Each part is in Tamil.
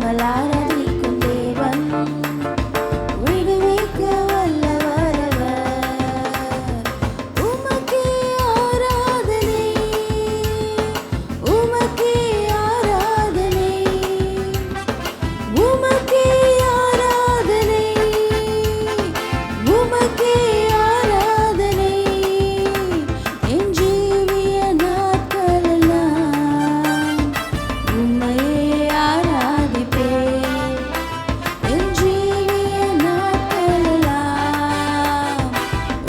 இடைவிடாமல் ஆராதிக்கும் தேவன், விடுவிக்க வல்லவரவர். உமக்கே ஆராதனை, உமக்கே ஆராதனை, உமக்கே ஆராதனை, உமக்கே ஆராதனை. என் ஜீவிய நாட்களெல்லாம் உம்மையே ஆராதிப்பேன். என் ஜீவிய நாட்களெல்லாம்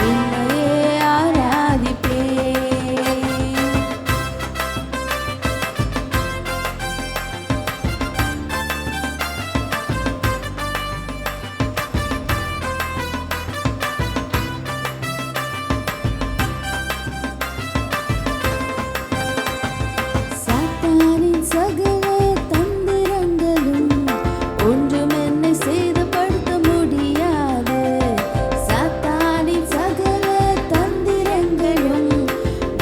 உம்மையே ஆராதிப்பேன். சாத்தானின் சகல தந்திரங்களும் ஒன்றும் என்னை சேதப்படுத்த முடியாது. சாத்தானின் சகல தந்திரங்களும்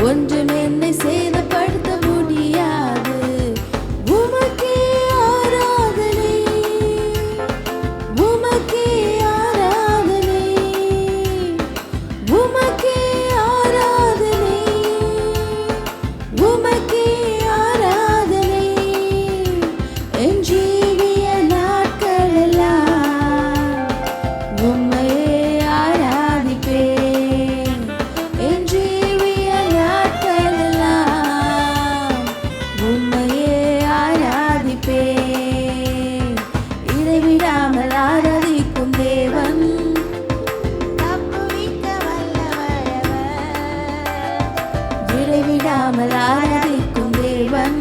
ஒன்றும் என்னை சேதப்படுத்த முடியாது. உமக்கே ஆராதனை, உமக்கே ஆராதனை, உமக்கே ஆராதனை, உமக்கே ஆராதனை. என் ஜீவிய நாட்களெல்லாம் உம்மையே ஆராதிப்பேன். என் ஜீவிய நாட்களெல்லாம் உம்மையே ஆராதிப்பேன். இடைவிடாமல் ஆராதிக்கும் தேவன், தப்புவிக்க வல்லவரவர். இடைவிடாமல் ஆராதிக்கும் தேவன்,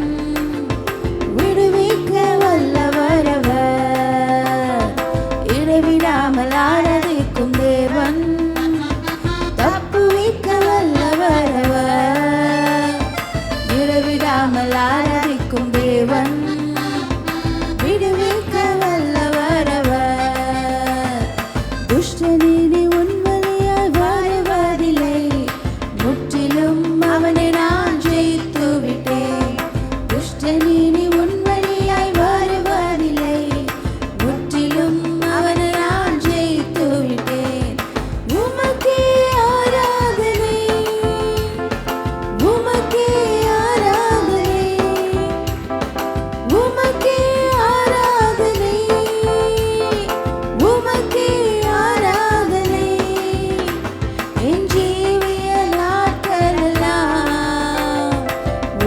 விடுவிக்க வல்லவரவர். இடைவிடாமல் ஆராதிக்கும் தேவன், தப்புவிக்க வல்லவரவர். இடைவிடாமல் ஆராதிக்கும் தேவன், விடுவிக்க வல்லவரவர். துஷ்டனீதி உன் வழியாய் வருவதில்லை, முற்றிலும் அவனை நான் ஜெயித்து விட்டேன். துஷ்டனீதி உன் வழியாய் வருவதில்லை, முற்றிலும் அவனை நான் ஜெயித்து விட்டேன். உமக்கே ஆராதனை, உமக்கே ஆராதனை, உமக்கே ஆராதனை, உமக்கே ஆராதனை. என் ஜீவிய நாட்களெல்லாம்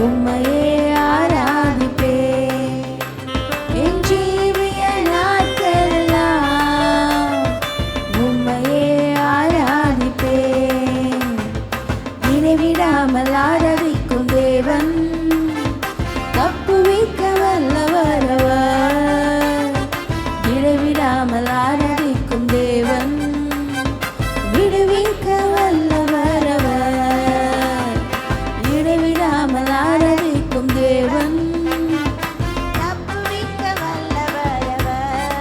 உம்மையே ஆராதிப்பேன். என் ஜீவிய நாட்களெல்லாம் உம்மையே ஆராதிப்பேன். இடைவிடாமல் ஆராதிக்கும் தேவன், தப்புவிக்க வல்லவரவர். இடைவிடாமல் ஆராதிக்கும் தேவன், விடுவிக்க வல்லவரவர். இடைவிடாமல் ஆராதிக்கும் தேவன், தப்புவிக்க வல்லவரவர்.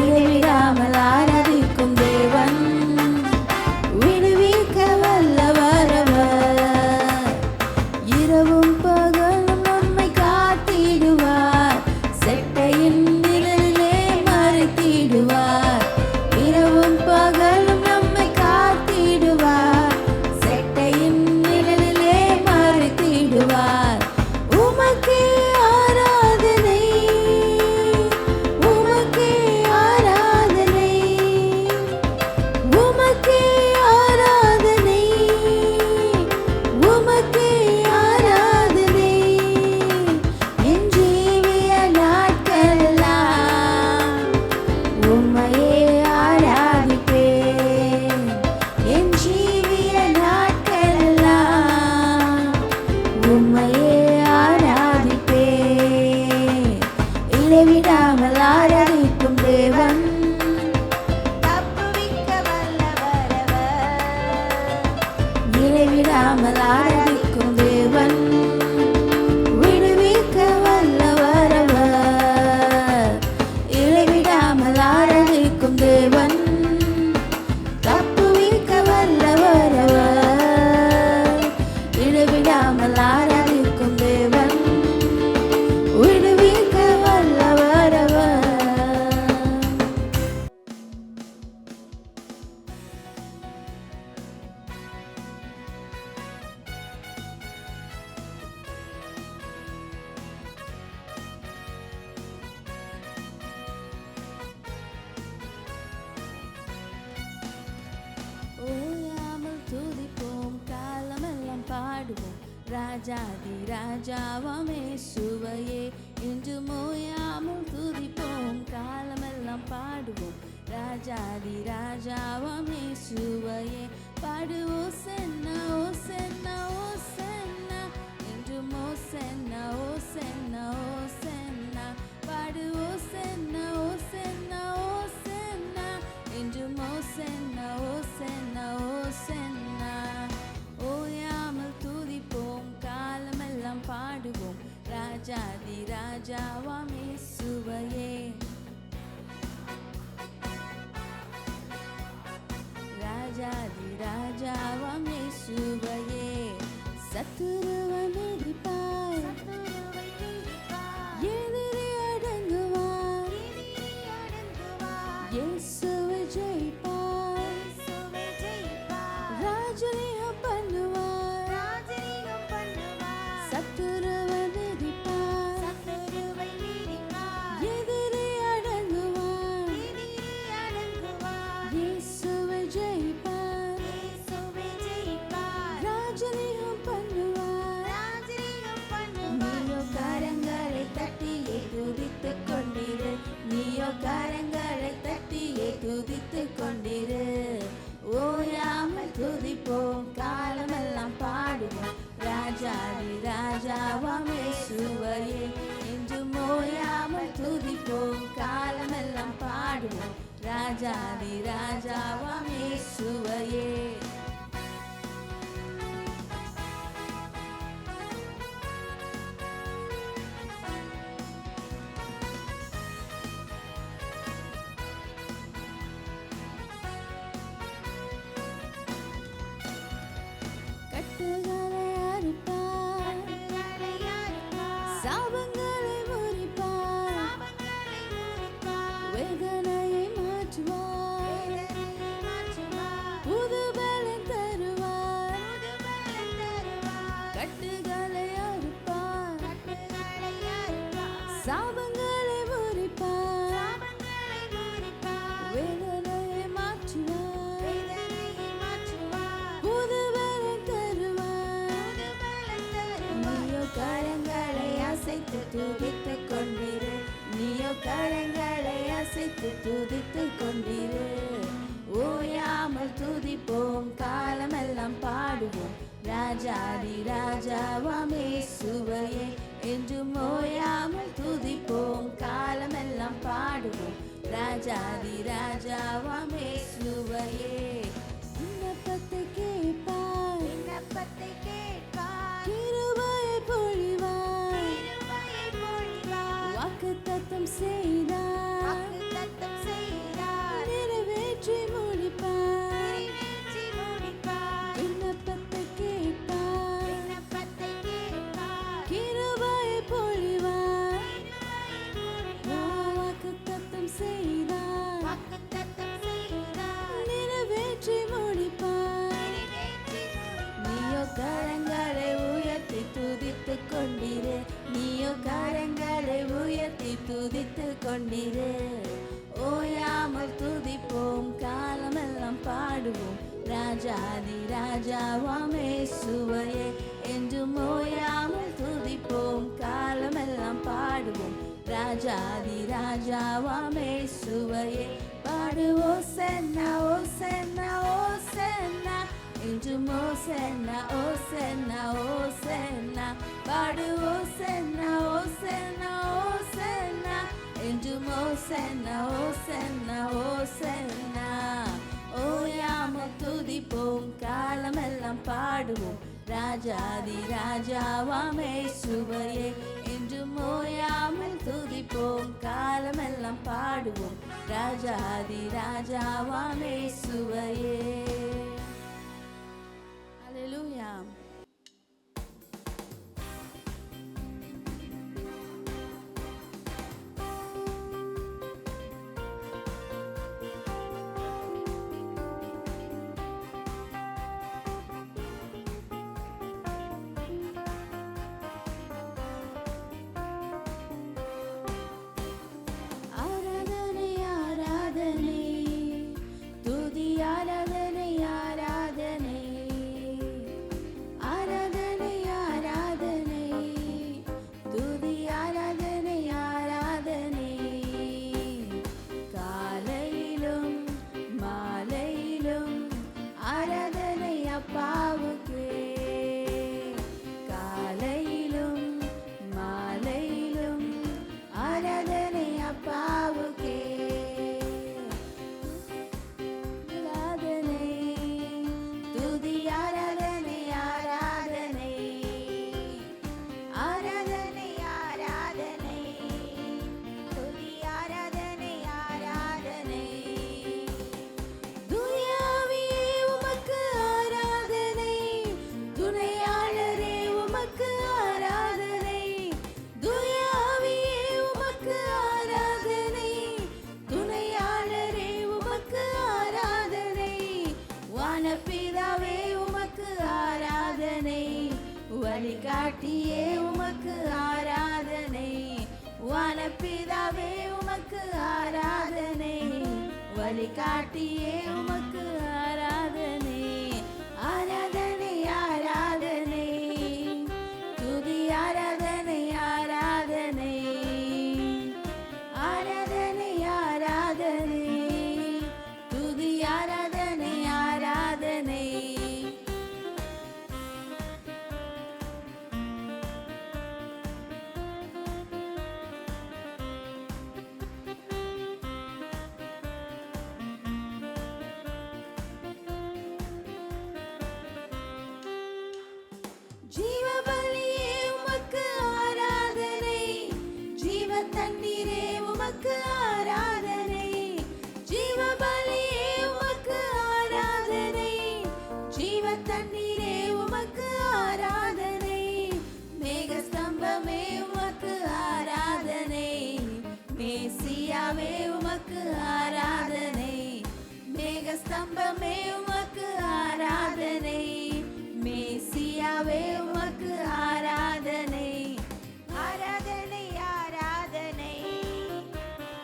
இடைவிடாமல் ஆராதிக்கும் தேவன், விடுவிக்க வல்லவரவர். இரவும் பகலும் நம்மை காத்திடுவார், செட்டையின் நிழலிலே மறைத்திடுவார். இரவும் பகலும் நம்மை காத்திடுவார், செட்டையின் நிழலிலே மறைத்திடுவார். உமக்கே ஆராதனை, உமக்கே ஆராதனை, உமக்கே ஆராதனை, உமக்கே ஆராதனை. என் ஜீவிய நாட்களெல்லாம் உம்மையே ஆராதிப்பேன். என் ஜீவிய நாட்களெல்லாம் உம்மையே ஆராதிப்பேன். இடைவிடாமல் ஆராதிக்கும் தேவன், தப்புவிக்க வல்லவரவர். இடைவிடாமல் ஆராதிக்கும் தேவன், விடுவிக்க வல்லவரவர். இடைவிடாமல் ஆராதிக்கும் தேவன், தப்புவிக்க வல்லவரவர். இடைவிடாமல் ஆராதிக்கும் தேவன், விடுவிக்க வல்லவரவர். ராஜாதி ராஜாவாம் இயேசுவையே என்று மோயாமல் துதிப்போம் காலமெல்லாம் பாடுவோம் ராஜாதி ராஜாவாம் இயேசுவையே பாடுவோம் சென்னா ஓ சென்னா ஓ சென்னா என்று மோ சென்னா ஓ சென்னா ஓ சென்னா பாடுவோம் சென்னா ஓ சென்னா ஓ சென்னா என்று மோ சென்னா ஓ சென்னா ஓ சென்னா ஓயாமல் துதிப்போம் காலமெல்லாம் பாடுவோம் ராஜாதி ராஜாவாம் இயேசுவையே ராஜாதி ராஜாவாம் இயேசுவையே சத்துருவை மிதிப்பாய் எதிரி அடங்குவார் இயேசுவை ஜெயிப்பார் ராஜரீகம் பண்ணுவார் சத்துருவை மிதிப்பார் எதிரி அடங்குவார் இயேசுவை ஜெயிப்பார் ராஜரீகம் பண்ணுவார் நீயோ கரங்களை தட்டியே துதித்துக் கொண்டிரு நீயோ கரங்களை தட்டியே துதித்துக் கொண்டிரு ஓயாமல் துதிப்போம் காலமெல்லாம் பாடுவோம் ராஜாதி ராஜாவாம் இயேசுவையே என்றும் ஓயாமல் துதிப்போம் காலமெல்லாம் பாடுவோம் ராஜாதி ராஜாவாம் இயேசுவையே கட்டுகளை அறுப்பார் சாபங்களை முறிப்பார் வேதனையை மாற்றுவார் புது பலன் தருவார் கட்டுகளை அறுப்பார் சாபங்களை முறிப்பார் வேதனையை மாற்றுவார் புது பலன் தருவார் நீயோ கரங்களை அசைத்து துதித்துக் கொண்டிரு நீயோ கரங்களை அசைத்து துதித்துக் கொண்டிரு ஓயாமல் துதிப்போம் காலமெல்லாம் பாடுவோம் ராஜாதி ராஜாவாம் இயேசுவையே என்றும் ஓயாமல் துதிப்போம் காலமெல்லாம் பாடுவோம் ராஜாதி ராஜாவாம் இயேசுவையே விண்ணப்பத்தை கேட்பார் கிருபையை பொழிவார் வாக்குத்தத்தம் செய்தார் நிறைவேற்றி முடிப்பார் விண்ணப்பத்தை கேட்பார் கிருபையை பொழிவார் வாக்குத்தத்தம் செய்தார் நிறைவேற்றி முடிப்பார் நீயோ கரங்களை உயர்த்தி துதித்துக் கொண்டிரு நீயோ கரங்களை உயர்த்தி துதித்துக் கொண்டிரு ஓயாமல் துதிப்போம் காலமெல்லாம் பாடுவோம் ராஜாதி ராஜாவாம் இயேசுவையே என்றும் ஓயாமல் துதிப்போம் காலமெல்லாம் பாடுவோம் ராஜாதி ராஜாவாம் இயேசுவையே பாடுவோ சென்னா ஓ சென்னா ஓ சென்னா என்றும் ஓ சென்னா ஓ சென்னா ஓ சென்னா பாடுவோ சென்னா ஓ சென்னா ஓ சென்னா என்றும் ஓ சென்னா ஓ சென்னா ஓ சென்னா ஓயாமல் துதிப்போம் காலமெல்லாம் பாடுவோம் ராஜாதி ராஜாவாம் இயேசுவையே என்றும் ஓயாமல் துதிப்போம் காலமெல்லாம் பாடுவோம் ராஜாதி ராஜாவாம் இயேசுவையே அல்லேலூயா வழிகாட்டியே உமக்கு ஆராதனை, வானபிதாவே உமக்கு ஆராதனை, வழிகாட்டியே உமக்கு ஆராதனை. ஆராதனை ஆராதனை, துதி ஆராதனை ஆராதனை, ஆராதனை ஆராதனை, துதி ஆராதனை ஆராதனை. ஜீவபலியே உமக்கு ஆராதனை, ஜீவ தண்ணீரே உமக்கு ஆராதனை, ஜீவபலியே உமக்கு ஆராதனை, ஜீவ தண்ணீரே உமக்கு ஆராதனை. மேகஸ்தம்பமே உமக்கு ஆராதனை, மேசியாவே உமக்கு ஆராதனை, மேகஸ்தம்பமே உமக்கு ஆராதனை, மேசியாவே உமக்கு ஆராதனை. ஆராதனை ஆராதனை,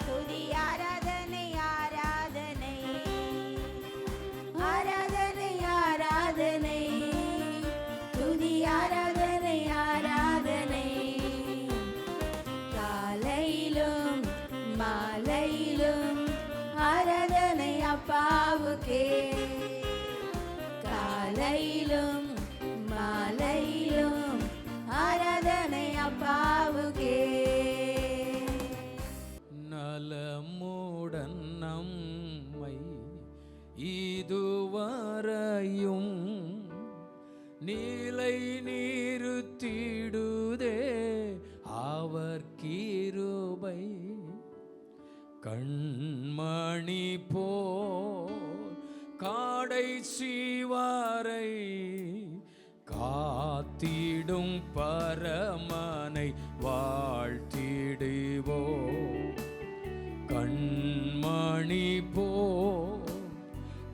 துதி ஆராதனை ஆராதனை, ஆராதனை ஆராதனை, துதி ஆராதனை ஆராதனை. காலையிலும் மாலையிலும் ஆராதனை அப்பாவுக்கே, காலையிலும் மாலையிலும் ஆராதனை அப்பாவுக்கே. நலமுடன் நம்மை இதுவரையும் நிலை நிறுத்திடுதே அவர் கிருபை. கண்மணி போல் கடைசி வரை காத்திடும் பரமனை வாழ்த்திடுவோ. கண்மணி போல்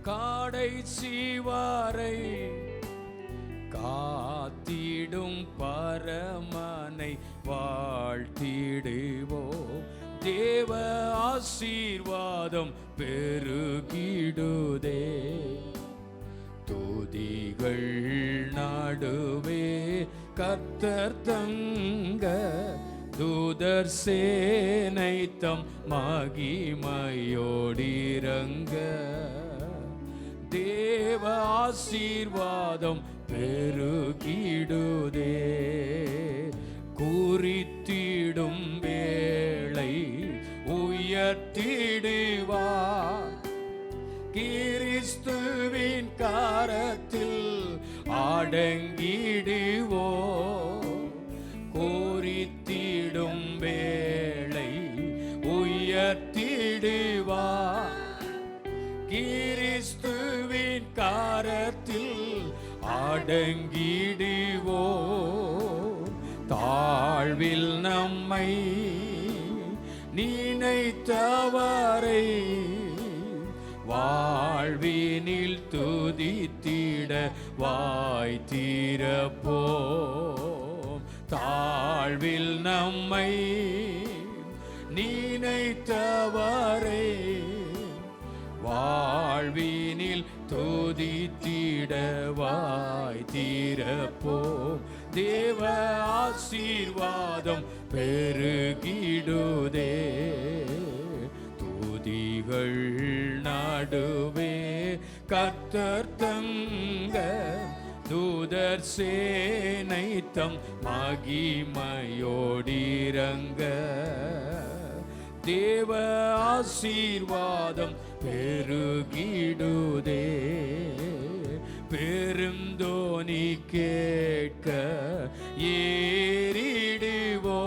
கடைசி வரை காத்திடும் பரமனை வாழ்த்திடுவோ. தேவ ஆசீர்வாதம் பெருகிடுதே, துதிகள் நடுவே கர்த்தர் தங்க, தூதர் சேனை தம் மகிமையோடிரங்க. தேவ ஆசீர்வாதம் பெருகிடுதே, குறித்திடும் வேளை உயர்த்திடுவார். கிறிஸ்துவின் கரத்தில் அடங்கிடுவோ. குறித்திடும் வேளை உயர்த்திடுவார். கிறிஸ்துவின் கரத்தில் அடங்கிடுவோ. தாழ்வில் நம்மை நினைத்தவரை வாழ்வினில் துதித்திட வாய் திறப்போம். தாழ்வில் நம்மை நினைத்தவரை வாழ்வினில் துதித்திட வாய் திறப்போம். தேவ ஆசீர்வாதம் பெருகிடுதே, துதிகள் நடுவே கர்த்தர் தங்க, தூதர் சேனை தம் மகிமையோடிரங்க. தேவ ஆசீர்வாதம் பெருகிடுதே, பெருந்தோனி கேட்க ஏறிடுவோ.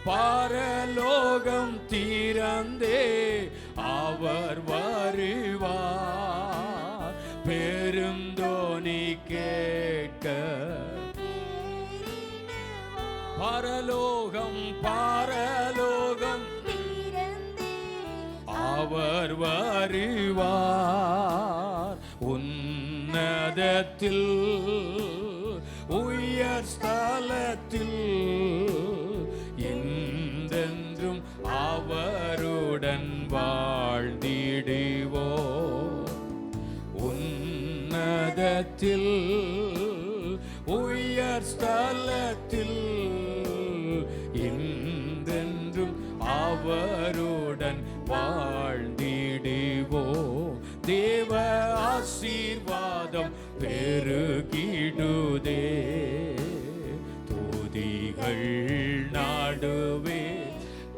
பரலோகம் திறந்தே அவர் வருவார். பெருந்தோனி கேட்க பரலோகம் பரலோகம் அவர் வருவார். உன்னதத்தில் உயர்ந்திடுவார். உயர் ஸ்தலத்தில் என்றென்றும் அவருடன் வாழ்ந்திடுவோ. உன்னதத்தில் உயர் ஸ்தலத்தில் என்றென்றும் அவருடன் வாழ்ந்திடுவோ. தேவ ஆசீர்வாதம் பெருகிடுதே. துதிகள் நாடுவே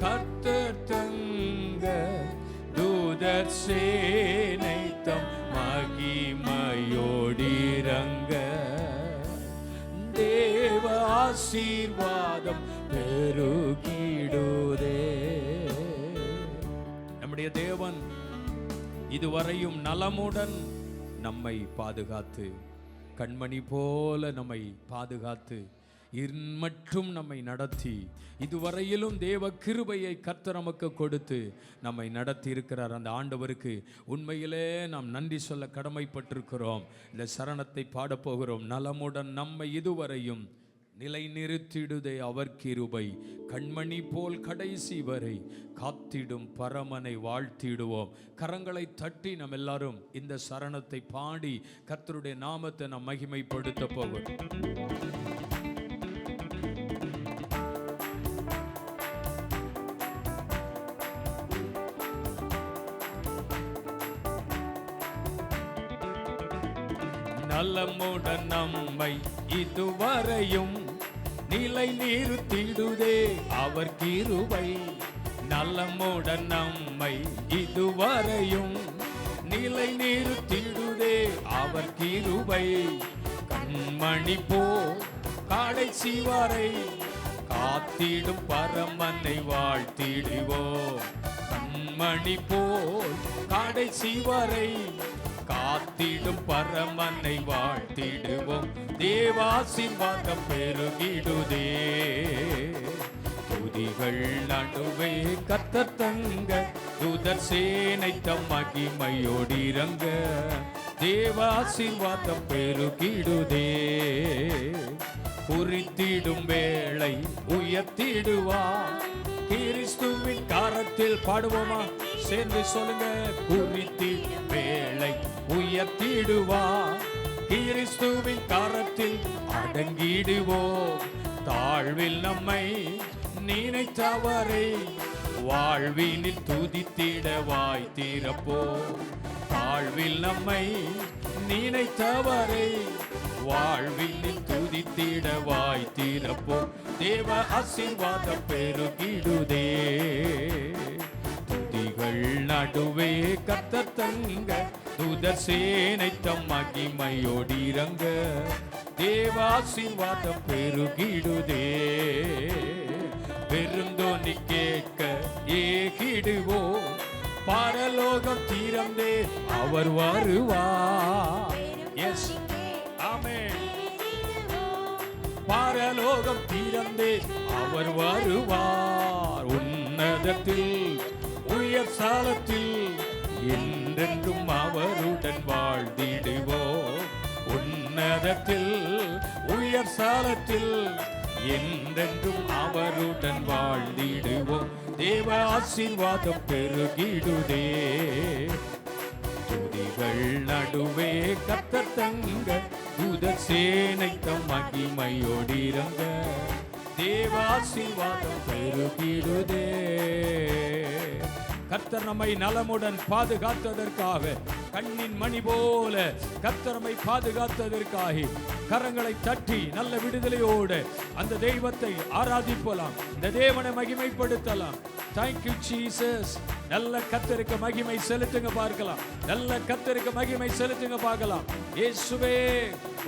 கர்த்தர் தங்க தூதர் சேனை தம் மகிமையோடிரங்க. தேவ ஆசீர்வாதம் பெருகிடுதே. நம்முடைய தேவன் இதுவரையும் நலமுடன் நம்மை பாதுகாத்து, கண்மணி போல நம்மை பாதுகாத்து, மற்றும் நம்மை நடத்தி, இதுவரையிலும் தேவ கிருபையை கர்த்தர் நமக்கு கொடுத்து நம்மை நடத்தி இருக்கிறார். அந்த ஆண்டவருக்கு உண்மையிலே நாம் நன்றி சொல்ல கடமைப்பட்டிருக்கிறோம். இந்த சரணத்தை பாடப்போகிறோம். நலமுடன் நம்மை இதுவரையும் நிலை நிறுத்திடுதே அவர் கிருபை, கண்மணி போல் கடைசி வரை காத்திடும் பரமனை வாழ்த்திடுவோம். கரங்களை தட்டி நாம் எல்லாரும் இந்த சரணத்தை பாடி கர்த்தருடைய நாமத்தை நாம் மகிமைப்படுத்த போவோம். நலமுடன் நம்மை இதுவரையும் நிலை நிறுத்திடுதே அவர் கிருபை. நலமுடன் நம்மை இதுவரையும் நிலை நிறுத்திடுதே அவர் கிருபை. கண்மணி போ கடைசி வரை காத்திடும் பரமனை வாழ்த்திடுவோம். கண்மணி போல் கடைசி வரை காத்திடும் பரமனை வாழ்த்திடுவோம். தேவாசீர்வாதம் பெருகிடுதே. துதிகள் நடுவே கர்த்தர் தங்க தூதர் சேனை தம் மகிமையோடிரங்க. தேவாசீர்வாதம் பெருகிடுதே. குறித்திடும் வேளை உயர்த்திடுவார் கிறிஸ்துவின் கரத்தில். பாடுவோமா சேர்ந்து சொல்லுங்க. குறித்திடும் வேளை உயர்த்திடுவார் கிறிஸ்துவின் கரத்தில் அடங்கிடுவோம். தாழ்வில் நம்மை நினைத்தவரை வாழ்வினில் துதித்திட வாய் திறப்போம். தாழ்வில் நம்மை நினைத்தவரை வாழ்வினில் துதித்திட வாய் திறப்போம். தேவ ஆசீர்வாதம் பெருகிடுதே. துதிகள் நடுவே கர்த்தர் தங்க தூதர் சேனை தம் மகிமையோடிரங்க. தேவாசீர்வாதம் பெருகிடுதே. பெருந்தோனி கேட்க ஏகிடுவோம். பரலோகம் திறந்தே அவர் வருவார். எஸ் ஆமென். பரலோகம் திறந்தே அவர் வருவார். உன்னதத்தில் உயர் சாலத்தில் என்றென்றும் அவருடன் வாழ்ந்திடுவோம். உன்னதத்தில் உயர் சாலத்தில் என்றென்றும் அவருடன் வாழ்ந்திடுவோம். தேவ ஆசீர்வாதம் பெருகிடுதே. துதிகள் நடுவே கர்த்தர் தங்க தூதர் சேனை தம் மகிமையோடிரங்க. தேவ ஆசீர்வாதம் பெருகிடுதே. கர்த்தர் நம்மை நலமுடன் பாதுகாத்ததற்காக, கண்ணின் மணி போல கர்த்தர் நம்மை பாதுகாத்ததற்காக கரங்களை தட்டி நல்ல விடுதலையோடு அந்த தெய்வத்தை ஆராதிப்பலாம். இந்த தேவனை மகிமைப்படுத்தலாம். Thank you Jesus. நல்ல கர்த்தருக்கு மகிமை செலுத்துங்க பார்க்கலாம். நல்ல கர்த்தருக்கு மகிமை செலுத்துங்க பார்க்கலாம். இயேசுவே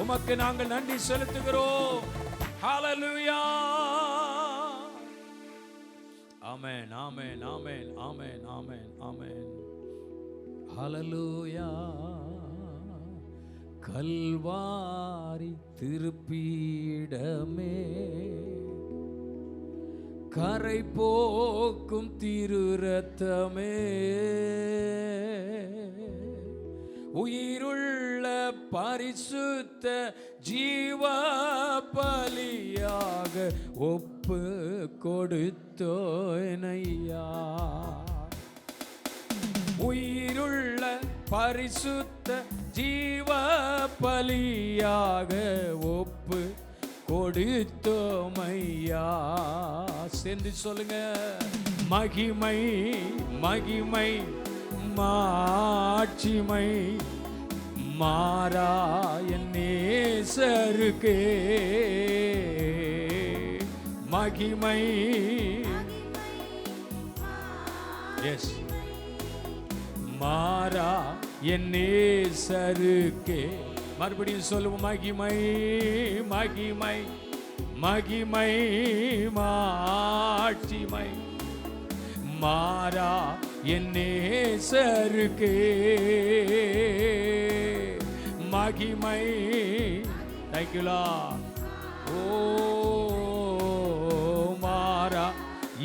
உமக்கு நாங்கள் நன்றி செலுத்துகிறோம். ஹalleluya. ஆமென் ஆமென் ஆமென் ஆமென் ஆமென் ஆமென். ஹalleluya. கல்வாரி திருப்பீடமே, கரை போக்கும் திரு ரத்தமே, உயிருள்ள பரிசுத்த ஜீவ பலியாக ஒப்பு கொடுத்தோனையா. உயிருள்ள பரிசுத்த ஜீவ பலியாக ஒப்பு கொடுத்தோமையா. சேர்ந்து சொல்லுங்க. மகிமை மகிமை மாட்சிமை மாறா என் நேசருக்கே. மகிமை எஸ் மாறா என் நேசருக்கே. மறுபடியும் சொல்லுவோம். மகிமை மகிமை மகிமை மாட்சிமை மாறா என் நேசருக்கே. மகிமை. Thank you Lord. ஓ மாறா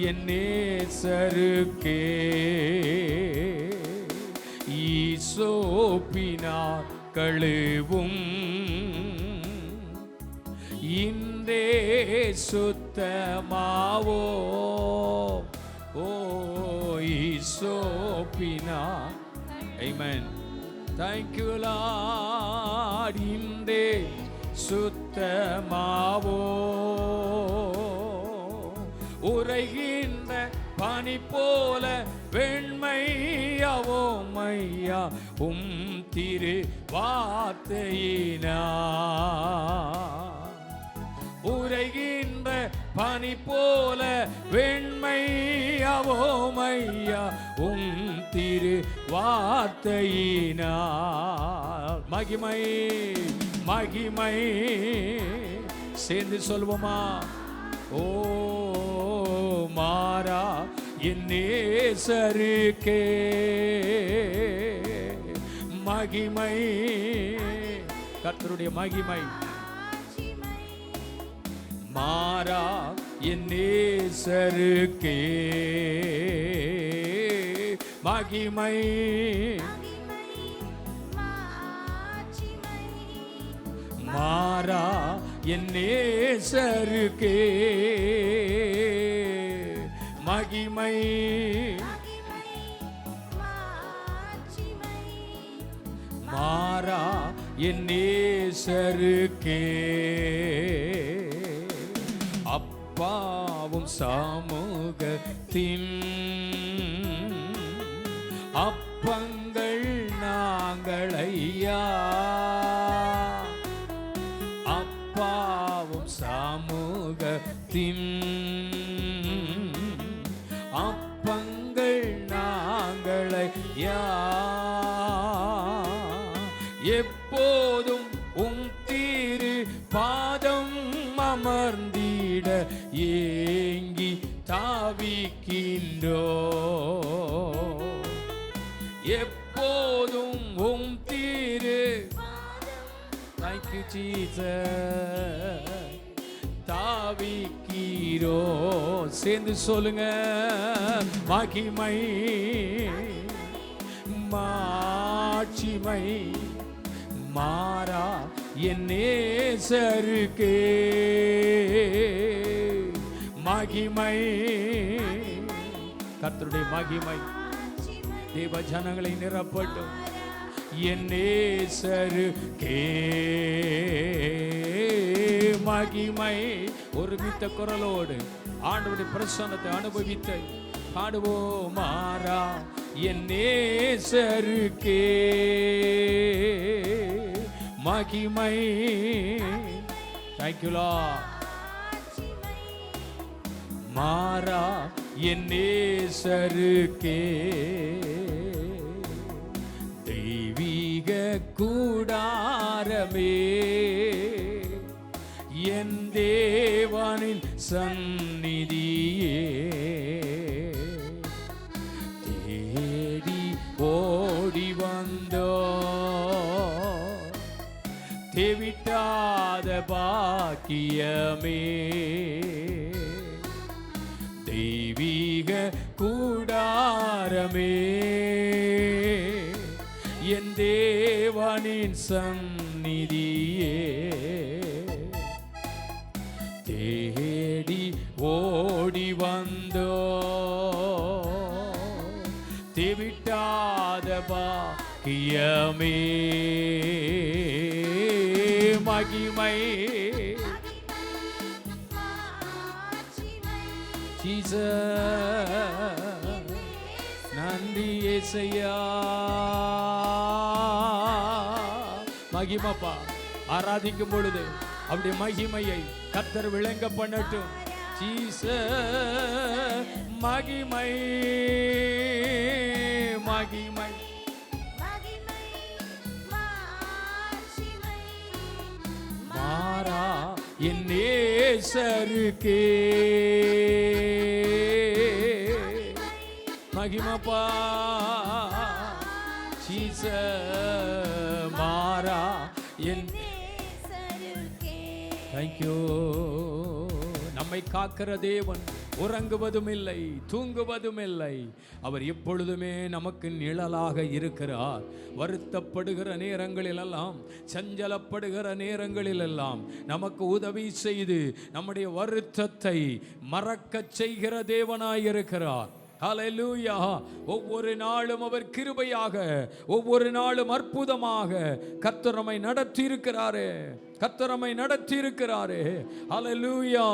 என் நேசருக்கே. ஈசோப்பினார் கழுவும் இன்றே சுத்தமாவோ. ஓ ஈசோப்பினார். Amen. Thank you Lord. இன்றே சுத்தமாவோ. உரைகின்ற பனி போல வெண்மையாவோ மையா திரு வார்த்தையினா. உரைகின்ற பனி போல வெண்மையாவோ மையா திரு வார்த்தையினா. மகிமை மகிமை. சேர்ந்து சொல்வோமா. ஓ மாறா என் நேசருக்கே. மகிமை. கர்த்தருடைய மகிமை மாறா என் நேசருக்கே. மகிமை மாறா என் நேசருக்கே. மகிமை மாறா என் நேசருக்கே. அப்பாவும் சமூகத்தின் அப்பங்கள் நாங்கள் ஐயா. அப்பாவும் சமூகத்தின் அப்பங்கள் நாங்கள் ஐயா. எப்போதும் திரு பாதம் அமர்ந்திட ஏங்கி தாவிக்கின்றோ. எப்போதும் திரு Thank you Jesus. தாவிக்கீரோ. சேர்ந்து சொல்லுங்க. மகிமை மாட்சிமை மாறா என் நேசருக்கே. மகிமை. கர்த்தருடைய மகிமை தேவ ஜனங்களை நிரப்பட்டும். என் நேசருக்கே. மகிமை. ஒருமித்த குரலோடு ஆண்டவருடைய பிரசன்னத்தை அனுபவித்த பாடுவோம். மாறா என் நேசருக்கே. மகிமை. Thank you Lord. மாறா என் நேசருக்கே. தெய்வீக கூடாரமே என் தேவனின் சந்நிதியே. தேடி ஓடி வந்தோ தேவிட்டாத பாக்கியமே. தெய்வீக கூடாரமே என் தேவனின் சந்நிதியே தேடி ஓடி வந்தோ திவிட்டாத பாக்கியமே மகிமை நன்றி ஏசையா மகிமப்பா ஆராதிக்கும் பொழுது அப்படி மகிமையை கர்த்தர் விளங்க பண்ணட்டும். ஜீசஸ் மகிமை மகிமை மாறா என் நேசருக்கே மகிமப்பா ஜீசஸ் மாறா என் தேங்க்யூ. நம்மை காக்கிற தேவன் உறங்குவதும் இல்லை தூங்குவதும் இல்லை. அவர் எப்பொழுதுமே நமக்கு நிழலாக இருக்கிறார். வருத்தப்படுகிற நேரங்களிலெல்லாம் சஞ்சலப்படுகிற நேரங்களிலெல்லாம் நமக்கு உதவி செய்து நம்முடைய வருத்தத்தை மறக்க செய்கிற தேவனாயிருக்கிறார். ஹல்லேலூயா. ஒவ்வொரு நாளும் அவர் கிருபையாக ஒவ்வொரு நாளும் அற்புதமாக கர்த்தர் நம்மை நடத்தி இருக்கிறாரே கர்த்தர் நம்மை நடத்தி இருக்கிறாரே. ஹல்லேலூயா.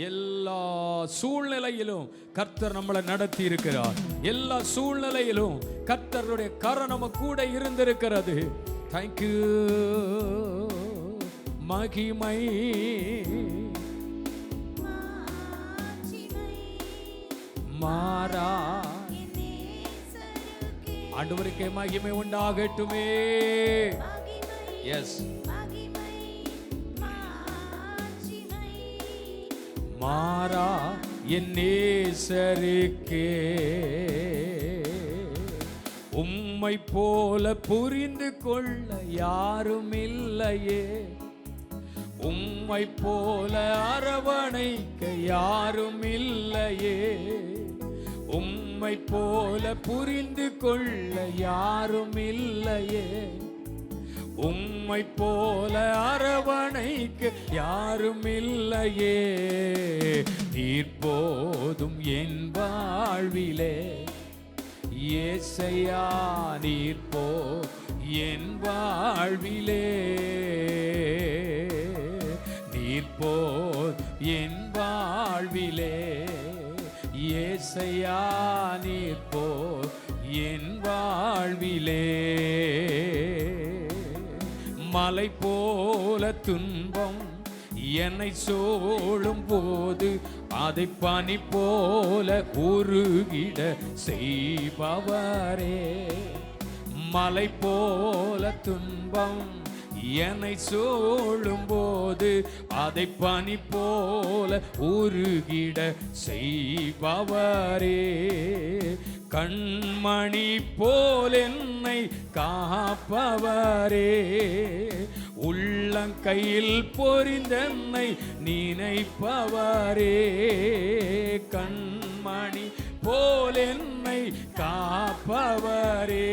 எல்லா சூழ்நிலையிலும் கர்த்தர் நம்மளை நடத்தி இருக்கிறார். எல்லா சூழ்நிலையிலும் கர்த்தருடைய கரம் நம்ம கூட இருந்திருக்கிறது. தேங்க்யூ. மகிமை மாறா ஆண்டவருக்கே மகிமை உண்டாகட்டுமே. எஸ் மாறா என் நேசருக்கே உம்மை போல புரிந்து கொள்ள யாரும் இல்லையே. உம்மை போல அரவணைக்க யாரும் இல்லையே. உம்மை போல புரிந்து கொள்ள யாரும் இல்லையே. உம்மை போல அரவணைக்க யாரும் இல்லையே. நீர் போதும் என் வாழ்விலே ஏசையா நீர் போ என் வாழ்விலே. நீர் போ என் வாழ்விலே ஏசையா நீர் போ என் வாழ்விலே. மலை போல துன்பம் என்னை சூழும் போது அதை பனி போல உருகிட செய்பவரே. மலை போல துன்பம் என்னை சூழும் போது அதை பனி போல உருகிட செய்பவரே. கண்மணி போல் என்னை காப்பவரே. உள்ளங்கையில் பொறிந்தென்னை நினைப்பவரே. கண்மணி போல் என்னை காப்பவரே.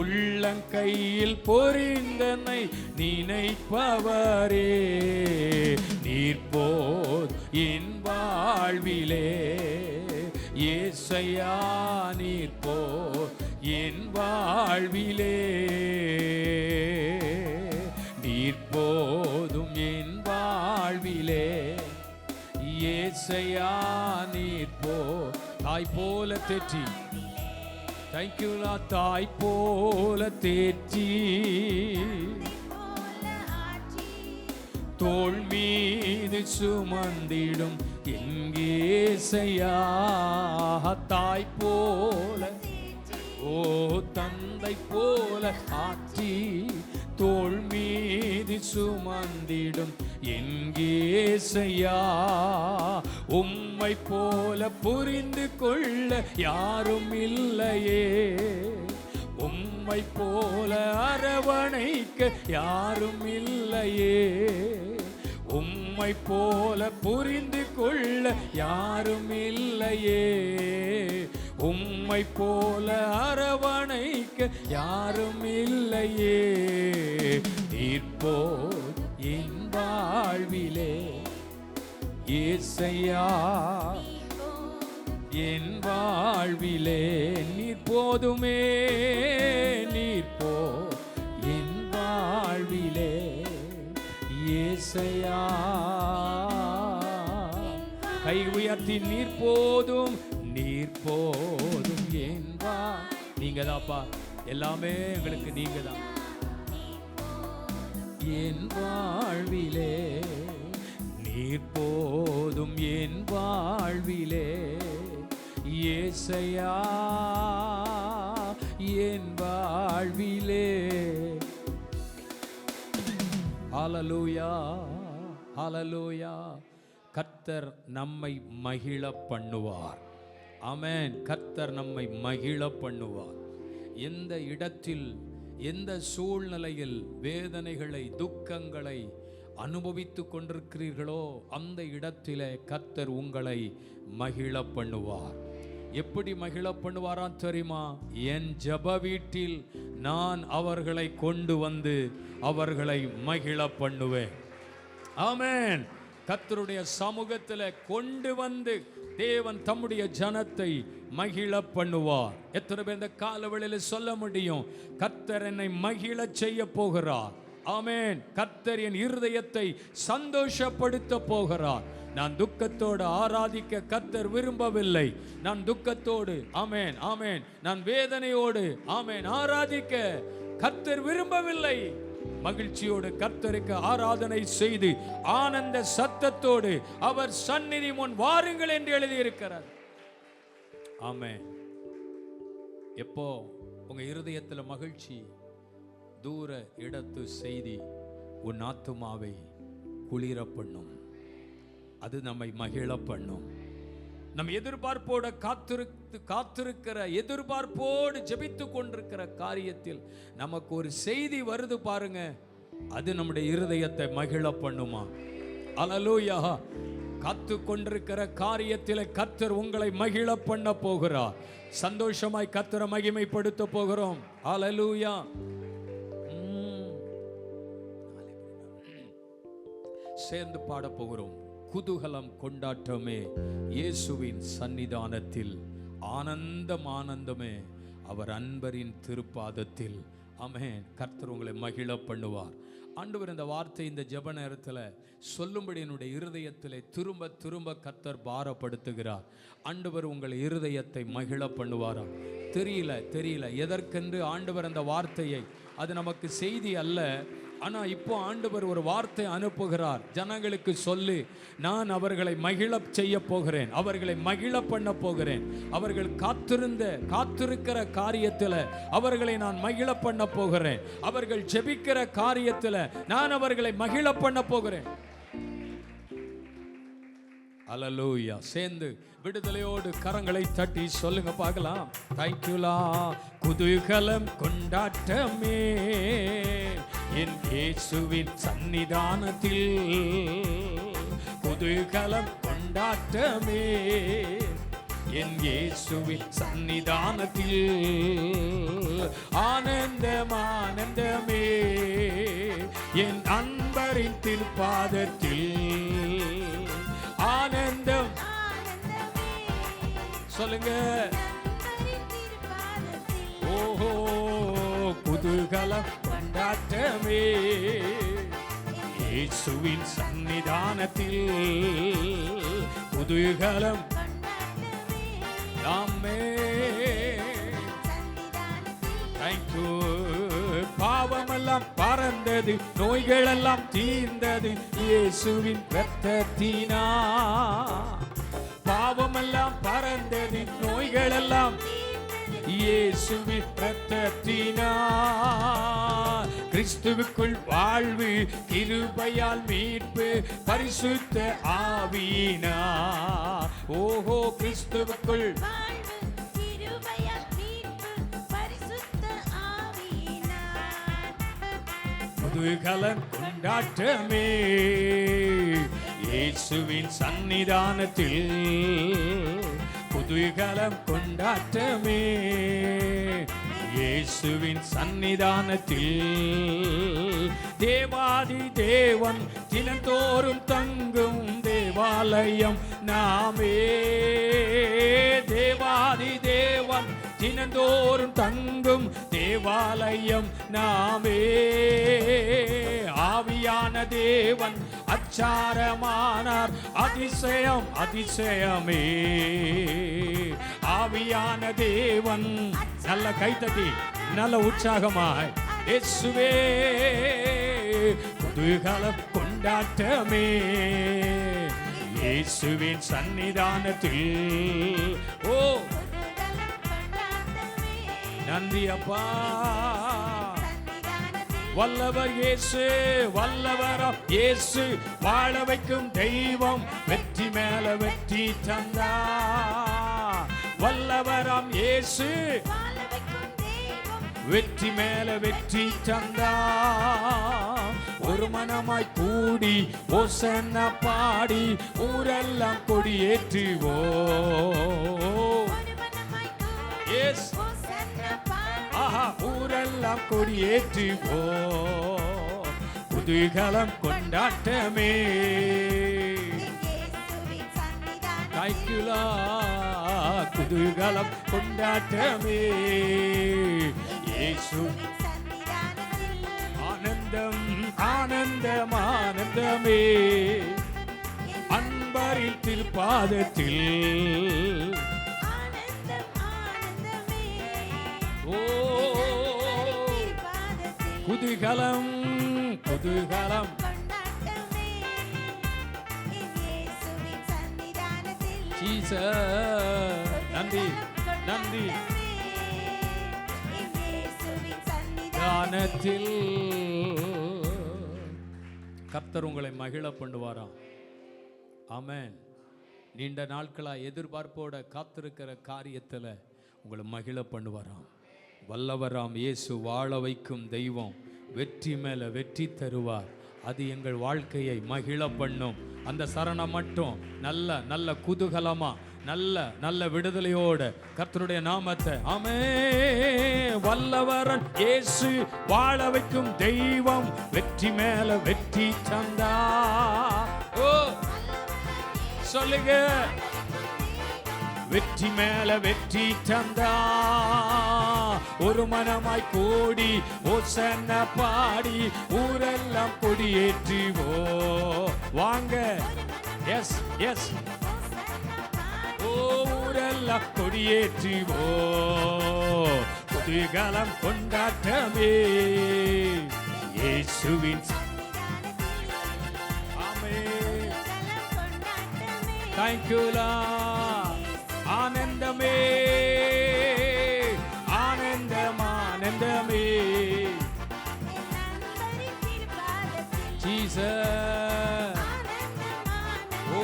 உள்ளங்கையில் பொறிந்தனை நினைப்பவரே. நீர் போர் என் வாழ்விலே ஏசையா நீர் போர் என் வாழ்விலே. நீர் போதும் என் வாழ்விலே ஏசையா நீர் போ. தாய் போல தேற்றி தேங்க்யூலா. தாய் போல தேற்றி தோள் மீது சுமந்திடும் எங்கேசையா. தாய் போல ஓ தந்தை போல ஆற்றி தோள் மீது சுமந்திடும் எங்கேசையா. உம்மை போல புரிந்து கொள்ள யாரும் இல்லையே. உம்மை போல அரவணைக்க யாரும் இல்லையே. உம்மை போல புரிந்து கொள்ள யாரும் இல்லையே. உம்மை உம்மை போல அரவணைக்க யாரும் இல்லையே. நீர்போல் என் வாழ்விலே ஏசையா, என் வாழ்விலே நீர் போதுமே. நீர் போ என் வாழ்விலே ஏசையா. கை உயர்த்தி நீர் போதும், நீர் போதும் என்பா. நீங்க தான்ப்பா, எல்லாமே எங்களுக்கு நீங்க தான். என் வாழ்விலே நீர் போதும், என் வாழ்விலே ஏசையா, என் வாழ்விலே. ஹல்லேலூயா, ஹல்லேலூயா. கர்த்தர் நம்மை மகிழ பண்ணுவார். ஆமென். கர்த்தர் நம்மை மகிழ பண்ணுவார். எந்த இடத்தில், எந்த சூழ்நிலையில் வேதனைகளை, துக்கங்களை அனுபவித்து கொண்டிருக்கிறீர்களோ அந்த இடத்திலே கர்த்தர் உங்களை மகிழ பண்ணுவார். எப்படி மகிழ பண்ணுவாராம் தெரியுமா? என் ஜெப வீட்டில் நான் அவர்களை கொண்டு வந்து அவர்களை மகிழ பண்ணுவேன். ஆமென். கர்த்தருடைய சமூகத்தில் கொண்டு வந்து தேவன் தம்முடைய ஜனத்தை மகிழ பண்ணுவார். எத்தனை பேர் இந்த காலவெளியில் சொல்ல முடியும், கர்த்தர் என்னை மகிழ செய்ய போகிறார்? ஆமென். கர்த்தர் என் இருதயத்தை சந்தோஷப்படுத்த போகிறார். நான் துக்கத்தோடு ஆராதிக்க கர்த்தர் விரும்பவில்லை. நான் துக்கத்தோடு, ஆமென் ஆமென், நான் வேதனையோடு ஆமென் ஆராதிக்க கர்த்தர் விரும்பவில்லை. மகிழ்ச்சியோடு கர்த்தருக்கு ஆராதனை செய்து ஆனந்த சத்தத்தோடு அவர் சந்நிதி முன் வாருங்கள் என்று எழுதியிருக்கிறார். ஆமென். எப்போ உங்க இருதயத்தில் மகிழ்ச்சி, தூர இடத்து செய்தி உன் ஆத்துமாவை குளிர பண்ணும். அது நம்மை மகிழ பண்ணும். நம் எதிர்பார்ப்போட காத்திருக்கிற, எதிர்பார்ப்போடு ஜெபித்து கொண்டிருக்கிற காரியத்தில் நமக்கு ஒரு செய்தி வருது பாருங்க, அது நம்முடைய இருதயத்தை மகிழ பண்ணுமா? அல்லேலூயா. காத்து கொண்டிருக்கிற காரியத்தில் கர்த்தர் உங்களை மகிழ பண்ண போகிறார். சந்தோஷமாய் கர்த்தரை மகிமைப்படுத்த போகிறோம். அல்லேலூயா. சேர்ந்து பாட போகிறோம். குதூகலம் கொண்டாட்டமே இயேசுவின் சன்னிதானத்தில், ஆனந்தம் ஆனந்தமே அவர் அன்பரின் திருப்பாதத்தில். ஆமென். கர்த்தர் உங்களை மகிழ பண்ணுவார். ஆண்டவர் இந்த வார்த்தை இந்த ஜெப நேரத்தில் சொல்லும்படி என்னுடைய இருதயத்தில் திரும்ப திரும்ப கர்த்தர் பாரப்படுத்துகிறார். ஆண்டவர் உங்கள் இருதயத்தை மகிழ பண்ணுவாரா? தெரியல எதற்கென்று ஆண்டவர் அந்த வார்த்தையை, அது நமக்கு செய்தி அல்ல. ஆனால் இப்போ ஆண்டவர் ஒரு வார்த்தை அனுப்புகிறார். ஜனங்களுக்கு சொல்லி, நான் அவர்களை மகிழ செய்ய போகிறேன், அவர்களை மகிழ பண்ண போகிறேன். அவர்கள் காத்திருக்கிற காரியத்தில் அவர்களை நான் மகிழ பண்ண போகிறேன். அவர்கள் ஜெபிக்கிற காரியத்தில் நான் அவர்களை மகிழ பண்ண போகிறேன். அல்லேலூயா. சேர்ந்து விடுதலையோடு கரங்களை தட்டி சொல்லுங்க பார்க்கலாம். தேங்க்யூலா. குதூகலம் கொண்டாட்டமே என் இயேசுவின் சன்னிதானத்தில், குதூகலம் கொண்டாட்டமே என் இயேசுவின் சன்னிதானத்தில், ஆனந்தம் ஆனந்தமே என் அன்பரின் திருப்பாதத்தில், ஆனந்தம். சொல்லுங்க. ஓஹோ, குதூகலம் கொண்டாட்டமே இயேசுவின் சன்னிதானத்தில், குதூகலம். தேங்க்யூ. பாவமெல்லாம் பறந்தது, நோய்களெல்லாம் தீர்ந்தது இயேசுவின் இரத்தத்தினா. பாவமெல்லாம் பறந்தது, நோய்களெல்லாம் இயேசுவின் இரத்தத்தினா. கிறிஸ்துவுக்குள் வாழ்வு, கிருபையால் மீட்பு, பரிசுத்த ஆவியினா. ஓஹோ, கிறிஸ்துவுக்குள் குதூகலம் கொண்டாட்டமே இயேசுவின் சன்னிதானத்தில், குதூகலம் கொண்டாட்டமே இயேசுவின் சன்னிதானத்தில். தேவாதி தேவன் தினந்தோறும் தங்கும் தேவாலயம் நாமே. தேவாதி தேவன் தினந்தோறும் தங்கும் தேவாலயம் நாமே. ஆவியான தேவன் அச்சாரமானார் அதிசயம் அதிசயமே. ஆவியான தேவன் நல்ல கைத்தட்டி நல்ல உற்சாகமாய் இயேசுவே குதூகலம் கொண்டாட்டமே இயேசுவின் சன்னிதானத்தில். ஓ நன்றி அப்பா. வல்லவர் இயேசு, வல்லவரம் இயேசு, வாழ வைக்கும் தெய்வம், வெற்றி மேல வெற்றி தந்தா. வல்லவரம் இயேசு, வெற்றி மேல வெற்றி தந்தா. ஒரு மனமாய் கூடி ஓசன்னா பாடி ஊரெல்லாம் கொடியேற்றுவோ. எஸ் ஆஹா, ஊரெல்லாம் கொடியேற்றுவோ. குதூகலம் கொண்டாட்டமே கைக்குலா. குதூகலம் கொண்டாட்டமே இயேசு. ஆனந்தம் ஆனந்தம் ஆனந்தமே அன்பரின் திருப்பாதத்தில். ஓ குதூகலம் குதூகலம். நன்றி நன்றி. தானத்தில் கர்த்தர் உங்களை மகிழ பண்ணுவாராம். ஆமென். நீண்ட நாட்களா எதிர்பார்ப்போட காத்திருக்கிற காரியத்துல உங்களை மகிழ பண்ணுவாராம். வல்லவராம் இயேசு, வாழ வைக்கும் தெய்வம், வெற்றி மேல வெற்றி தருவார். அது எங்கள் வாழ்க்கையை மகிழ பண்ணும். அந்த சரணம் மட்டும் நல்ல நல்ல குதூகலமா நல்ல நல்ல விடுதலையோட கர்த்தருடைய நாமத்தை ஆமே. வல்லவரன் இயேசு, வாழ வைக்கும் தெய்வம், வெற்றி மேல வெற்றி தந்தா. ஓ சொல்லுங்க. வெற்றி மேல வெற்றி தந்தா. ஒரு மனமாய் கூடி ஓசன்ன பாடி ஊரெல்லாம் கொடியேற்றுவோ. வாங்க. Yes yes. ஊரெல்லாம் கொடியேற்றுவோ. குதூகலம் கொண்டாட்டமே இயேசுவின். ஆமென். Thank you Lord. ஆனந்தமே ஆனந்தம் ஆனந்தமே ஜீசஸ். ஓ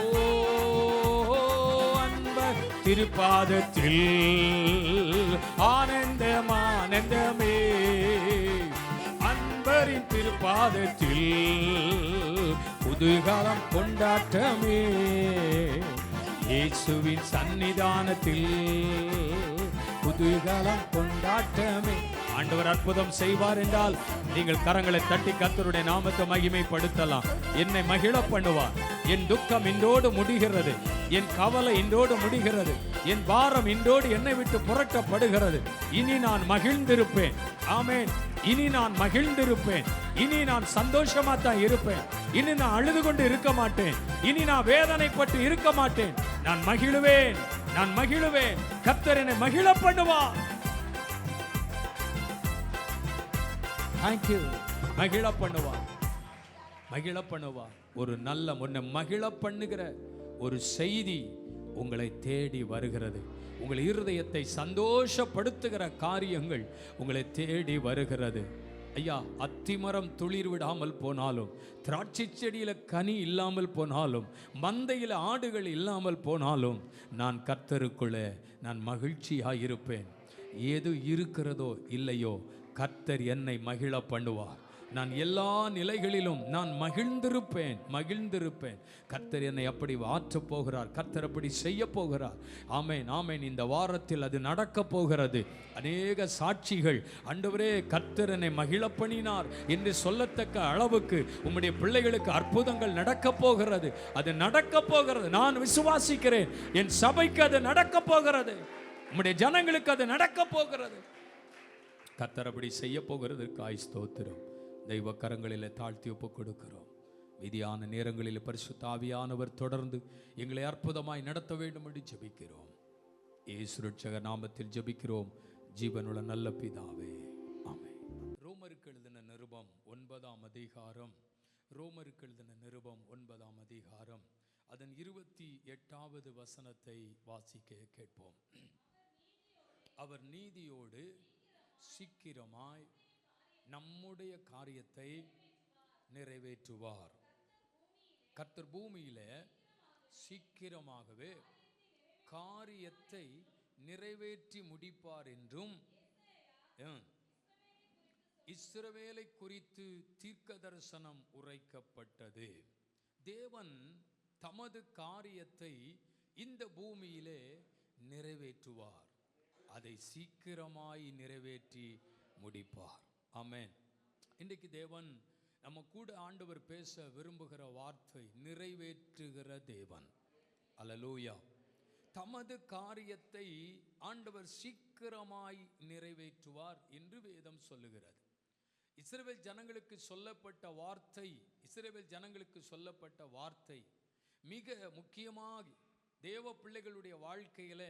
அன்பர் திருப்பாதத்தில். ஆனந்தம் ஆனந்தமே அன்பரின் திருப்பாதத்தில். குதூகலம் கொண்டாட்டமே இயேசுவின் சன்னிதானத்தில். குதூகலம் கொண்டாட்டமே. ஆண்டவர் அற்புதம் செய்வார் என்றால் நீங்கள் கரங்களை தட்டி கர்த்தருடைய நாமத்தை மகிமைப்படுத்தலாம். என்னை மகிழ பண்ணுவார். என் துக்கம் இன்றோடு முடிகிறது. என் கவலை இன்றோடு முடிகிறது. என் பாரம் இன்றோடு என்னை விட்டு புரட்டப்படுகிறது. இனி நான் மகிழ்ந்திருப்பேன். ஆமென். இனி நான் மகிழ்ந்திருப்பேன். இனி நான் சந்தோஷமா தான் இருப்பேன். இனி நான் அழுது கொண்டு இருக்க மாட்டேன். இனி நான் வேதனைப்பட்டு இருக்க மாட்டேன். நான் மகிழுவேன். நான் மகிழுவேன். கர்த்தர் என்னை மகிழ பண்ணுவார். Thank you. மகிழ பண்ணுவார். மகிழ பண்ணுவார். ஒரு நல்ல முன்ன மகிழ பண்ணுகிற ஒரு செய்தி உங்களை தேடி வருகிறது. உங்கள் இருதயத்தை சந்தோஷப்படுத்துகிற காரியங்கள் உங்களை தேடி வருகிறது. ஐயா, அத்திமரம் துளிர் விடாமல் போனாலும், திராட்சை செடியில கனி இல்லாமல் போனாலும், மந்தையில் ஆடுகள் இல்லாமல் போனாலும், நான் கர்த்தருக்குள்ளே நான் மகிழ்ச்சியாக இருப்பேன். எது இருக்கிறதோ இல்லையோ, கர்த்தர் என்னை மகிழ பண்ணுவார். நான் எல்லா நிலைகளிலும் நான் மகிழ்ந்திருப்பேன். கர்த்தர் என்னை அப்படி ஆற்றப் போகிறார், கர்த்தர் அப்படி செய்ய போகிறார். ஆமென், ஆமென். இந்த வாரத்தில் அது நடக்க போகிறது. அநேக சாட்சிகள், ஆண்டவரே கர்த்தர் என்னை மகிழ பண்ணினார் என்று சொல்லத்தக்க அளவுக்கு உம்முடைய பிள்ளைகளுக்கு அற்புதங்கள் நடக்க போகிறது. அது நடக்க போகிறது. நான் விசுவாசிக்கிறேன். என் சபைக்கு அது நடக்க போகிறது. உம்முடைய ஜனங்களுக்கு அது நடக்க போகிறது. கர்த்தர் அப்படி செய்ய போகிறதற்காய் ஸ்தோத்திரம். தெய்வ கரங்களில் தாழ்த்தி ஒப்பு கொடுக்கிறோம். விதியான நேரங்களில் பரிசுத்த ஆவியானவர் தொடர்ந்து எங்களை அற்புதமாய் நடத்த வேண்டும் என்று ஜெபிக்கிறோம். இயேசு ரட்சகர் நாமத்தில் ஜெபிக்கிறோம் ஜீவனுள்ள நல்ல பிதாவே, ஆமென். ரோமருக்கு எழுதின நிருபம் 9ஆம் அதிகாரம், ரோமருக்கு எழுதின நிருபம் 9ஆம் அதிகாரம் அதன் 28வது வசனத்தை வாசிக்க கேட்போம். அவர் நீதியோடு சீக்கிரமாய் நம்முடைய காரியத்தை நிறைவேற்றுவார். கர்த்தர் பூமியில சீக்கிரமாகவே காரியத்தை நிறைவேற்றி முடிப்பார் என்றும் இஸ்ரவேலை குறித்து தீர்க்க தரிசனம் உரைக்கப்பட்டது. தேவன் தமது காரியத்தை இந்த பூமியிலே நிறைவேற்றுவார். அதை சீக்கிரமாய் நிறைவேற்றி முடிப்பார். ஆமென். இன்றைக்கு தேவன் நம்ம கூட ஆண்டவர் பேச விரும்புகிற வார்த்தை நிறைவேற்றுகிற தேவன். அல்லேலூயா. தமது காரியத்தை ஆண்டவர் சீக்கிரமாய் நிறைவேற்றுவார் என்று வேதம் சொல்லுகிறது. இஸ்ரவேல் ஜனங்களுக்கு சொல்லப்பட்ட வார்த்தை மிக முக்கியமாக தேவ பிள்ளைகளுடைய வாழ்க்கையில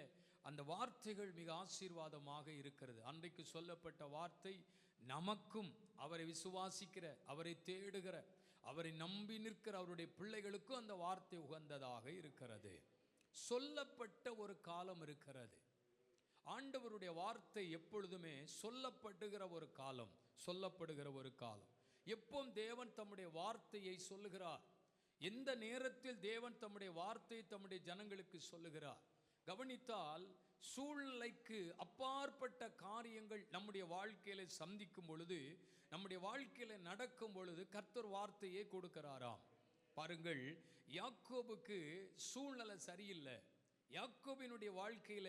அந்த வார்த்தைகள் மிக ஆசீர்வாதமாக இருக்கிறது. அன்றைக்கு சொல்லப்பட்ட வார்த்தை நமக்கும் அவரை விசுவாசிக்கிற, அவரை தேடுகிற, அவரை நம்பி நிற்கிற அவருடைய பிள்ளைகளுக்கும் அந்த வார்த்தை உகந்ததாக இருக்கிறது. சொல்லப்பட்ட ஒரு காலம் இருக்கிறது. ஆண்டவருடைய வார்த்தை எப்பொழுதுமே சொல்லப்படுகிற ஒரு காலம். எப்போ தேவன் தம்முடைய வார்த்தையை சொல்லுகிறார், எந்த நேரத்தில் தேவன் தம்முடைய வார்த்தையை தம்முடைய ஜனங்களுக்கு சொல்லுகிறார். கவனித்தால் சூழ்நிலைக்கு அப்பாற்பட்ட காரியங்கள் நம்முடைய வாழ்க்கையில சந்திக்கும் பொழுது, நம்முடைய வாழ்க்கையில நடக்கும் பொழுது கர்த்தர் வார்த்தையை கொடுக்கிறாராம். பாருங்கள், யாக்கோபுக்கு சூழ்நிலை சரியில்லை. யாக்கோபினுடைய வாழ்க்கையில,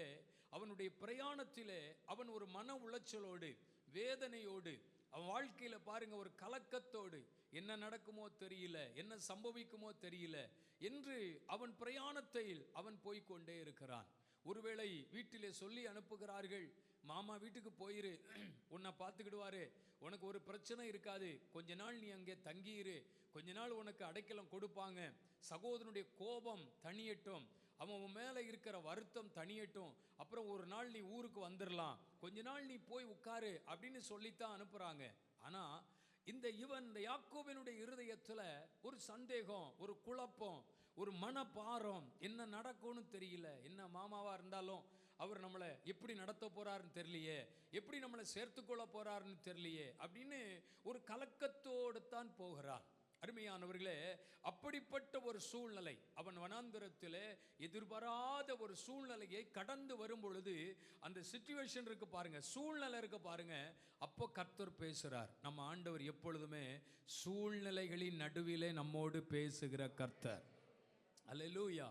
அவனுடைய பிரயாணத்திலே அவன் ஒரு மன உளைச்சலோடு, வேதனையோடு, அவன் வாழ்க்கையில பாருங்க ஒரு கலக்கத்தோடு, என்ன நடக்குமோ தெரியல, என்ன சம்பவிக்குமோ தெரியல என்று அவன் பிரயாணத்தில் அவன் போய்கொண்டே இருக்கிறான். ஒருவேளை வீட்டிலே சொல்லி அனுப்புகிறார்கள், மாமா வீட்டுக்கு போயிரு, உன்னை பார்த்துக்கிடுவாரு, உனக்கு ஒரு பிரச்சனை இருக்காது, கொஞ்ச நாள் நீ அங்கே தங்கியிரு, கொஞ்ச நாள் உனக்கு அடைக்கலம் கொடுப்பாங்க, சகோதரனுடைய கோபம் தணியட்டும், அவன் உன் மேலே இருக்கிற வருத்தம் தணியட்டும், அப்புறம் ஒரு நாள் நீ ஊருக்கு வந்துடலாம், கொஞ்ச நாள் நீ போய் உட்காரு அப்படின்னு சொல்லித்தான் அனுப்புகிறாங்க. ஆனால் இந்த யாக்கோபினுடைய இருதயத்தில் ஒரு சந்தேகம், ஒரு குழப்பம், ஒரு மனபாரம், என்ன நடக்கும்னு தெரியல. என்ன மாமாவா இருந்தாலும் அவர் நம்மளை எப்படி நடத்த போறாருன்னு தெரியலையே, எப்படி நம்மளை சேர்த்துக்கொள்ள போறாருன்னு தெரியலையே அப்படின்னு ஒரு கலக்கத்தோடு தான் போகிறான். அருமையானவர்களே, அப்படிப்பட்ட ஒரு சூழ்நிலை, அவன் வனாந்திரத்திலே எதிர்பாராத ஒரு சூழ்நிலையை கடந்து வரும் பொழுது, அந்த சிச்சுவேஷன் இருக்கு பாருங்க, சூழ்நிலை இருக்கு பாருங்க, அப்போ கர்த்தர் பேசுறார். நம்ம ஆண்டவர் எப்பொழுதுமே சூழ்நிலைகளின் நடுவிலே நம்மோடு பேசுகிற கர்த்தர். அல்லேலூயா,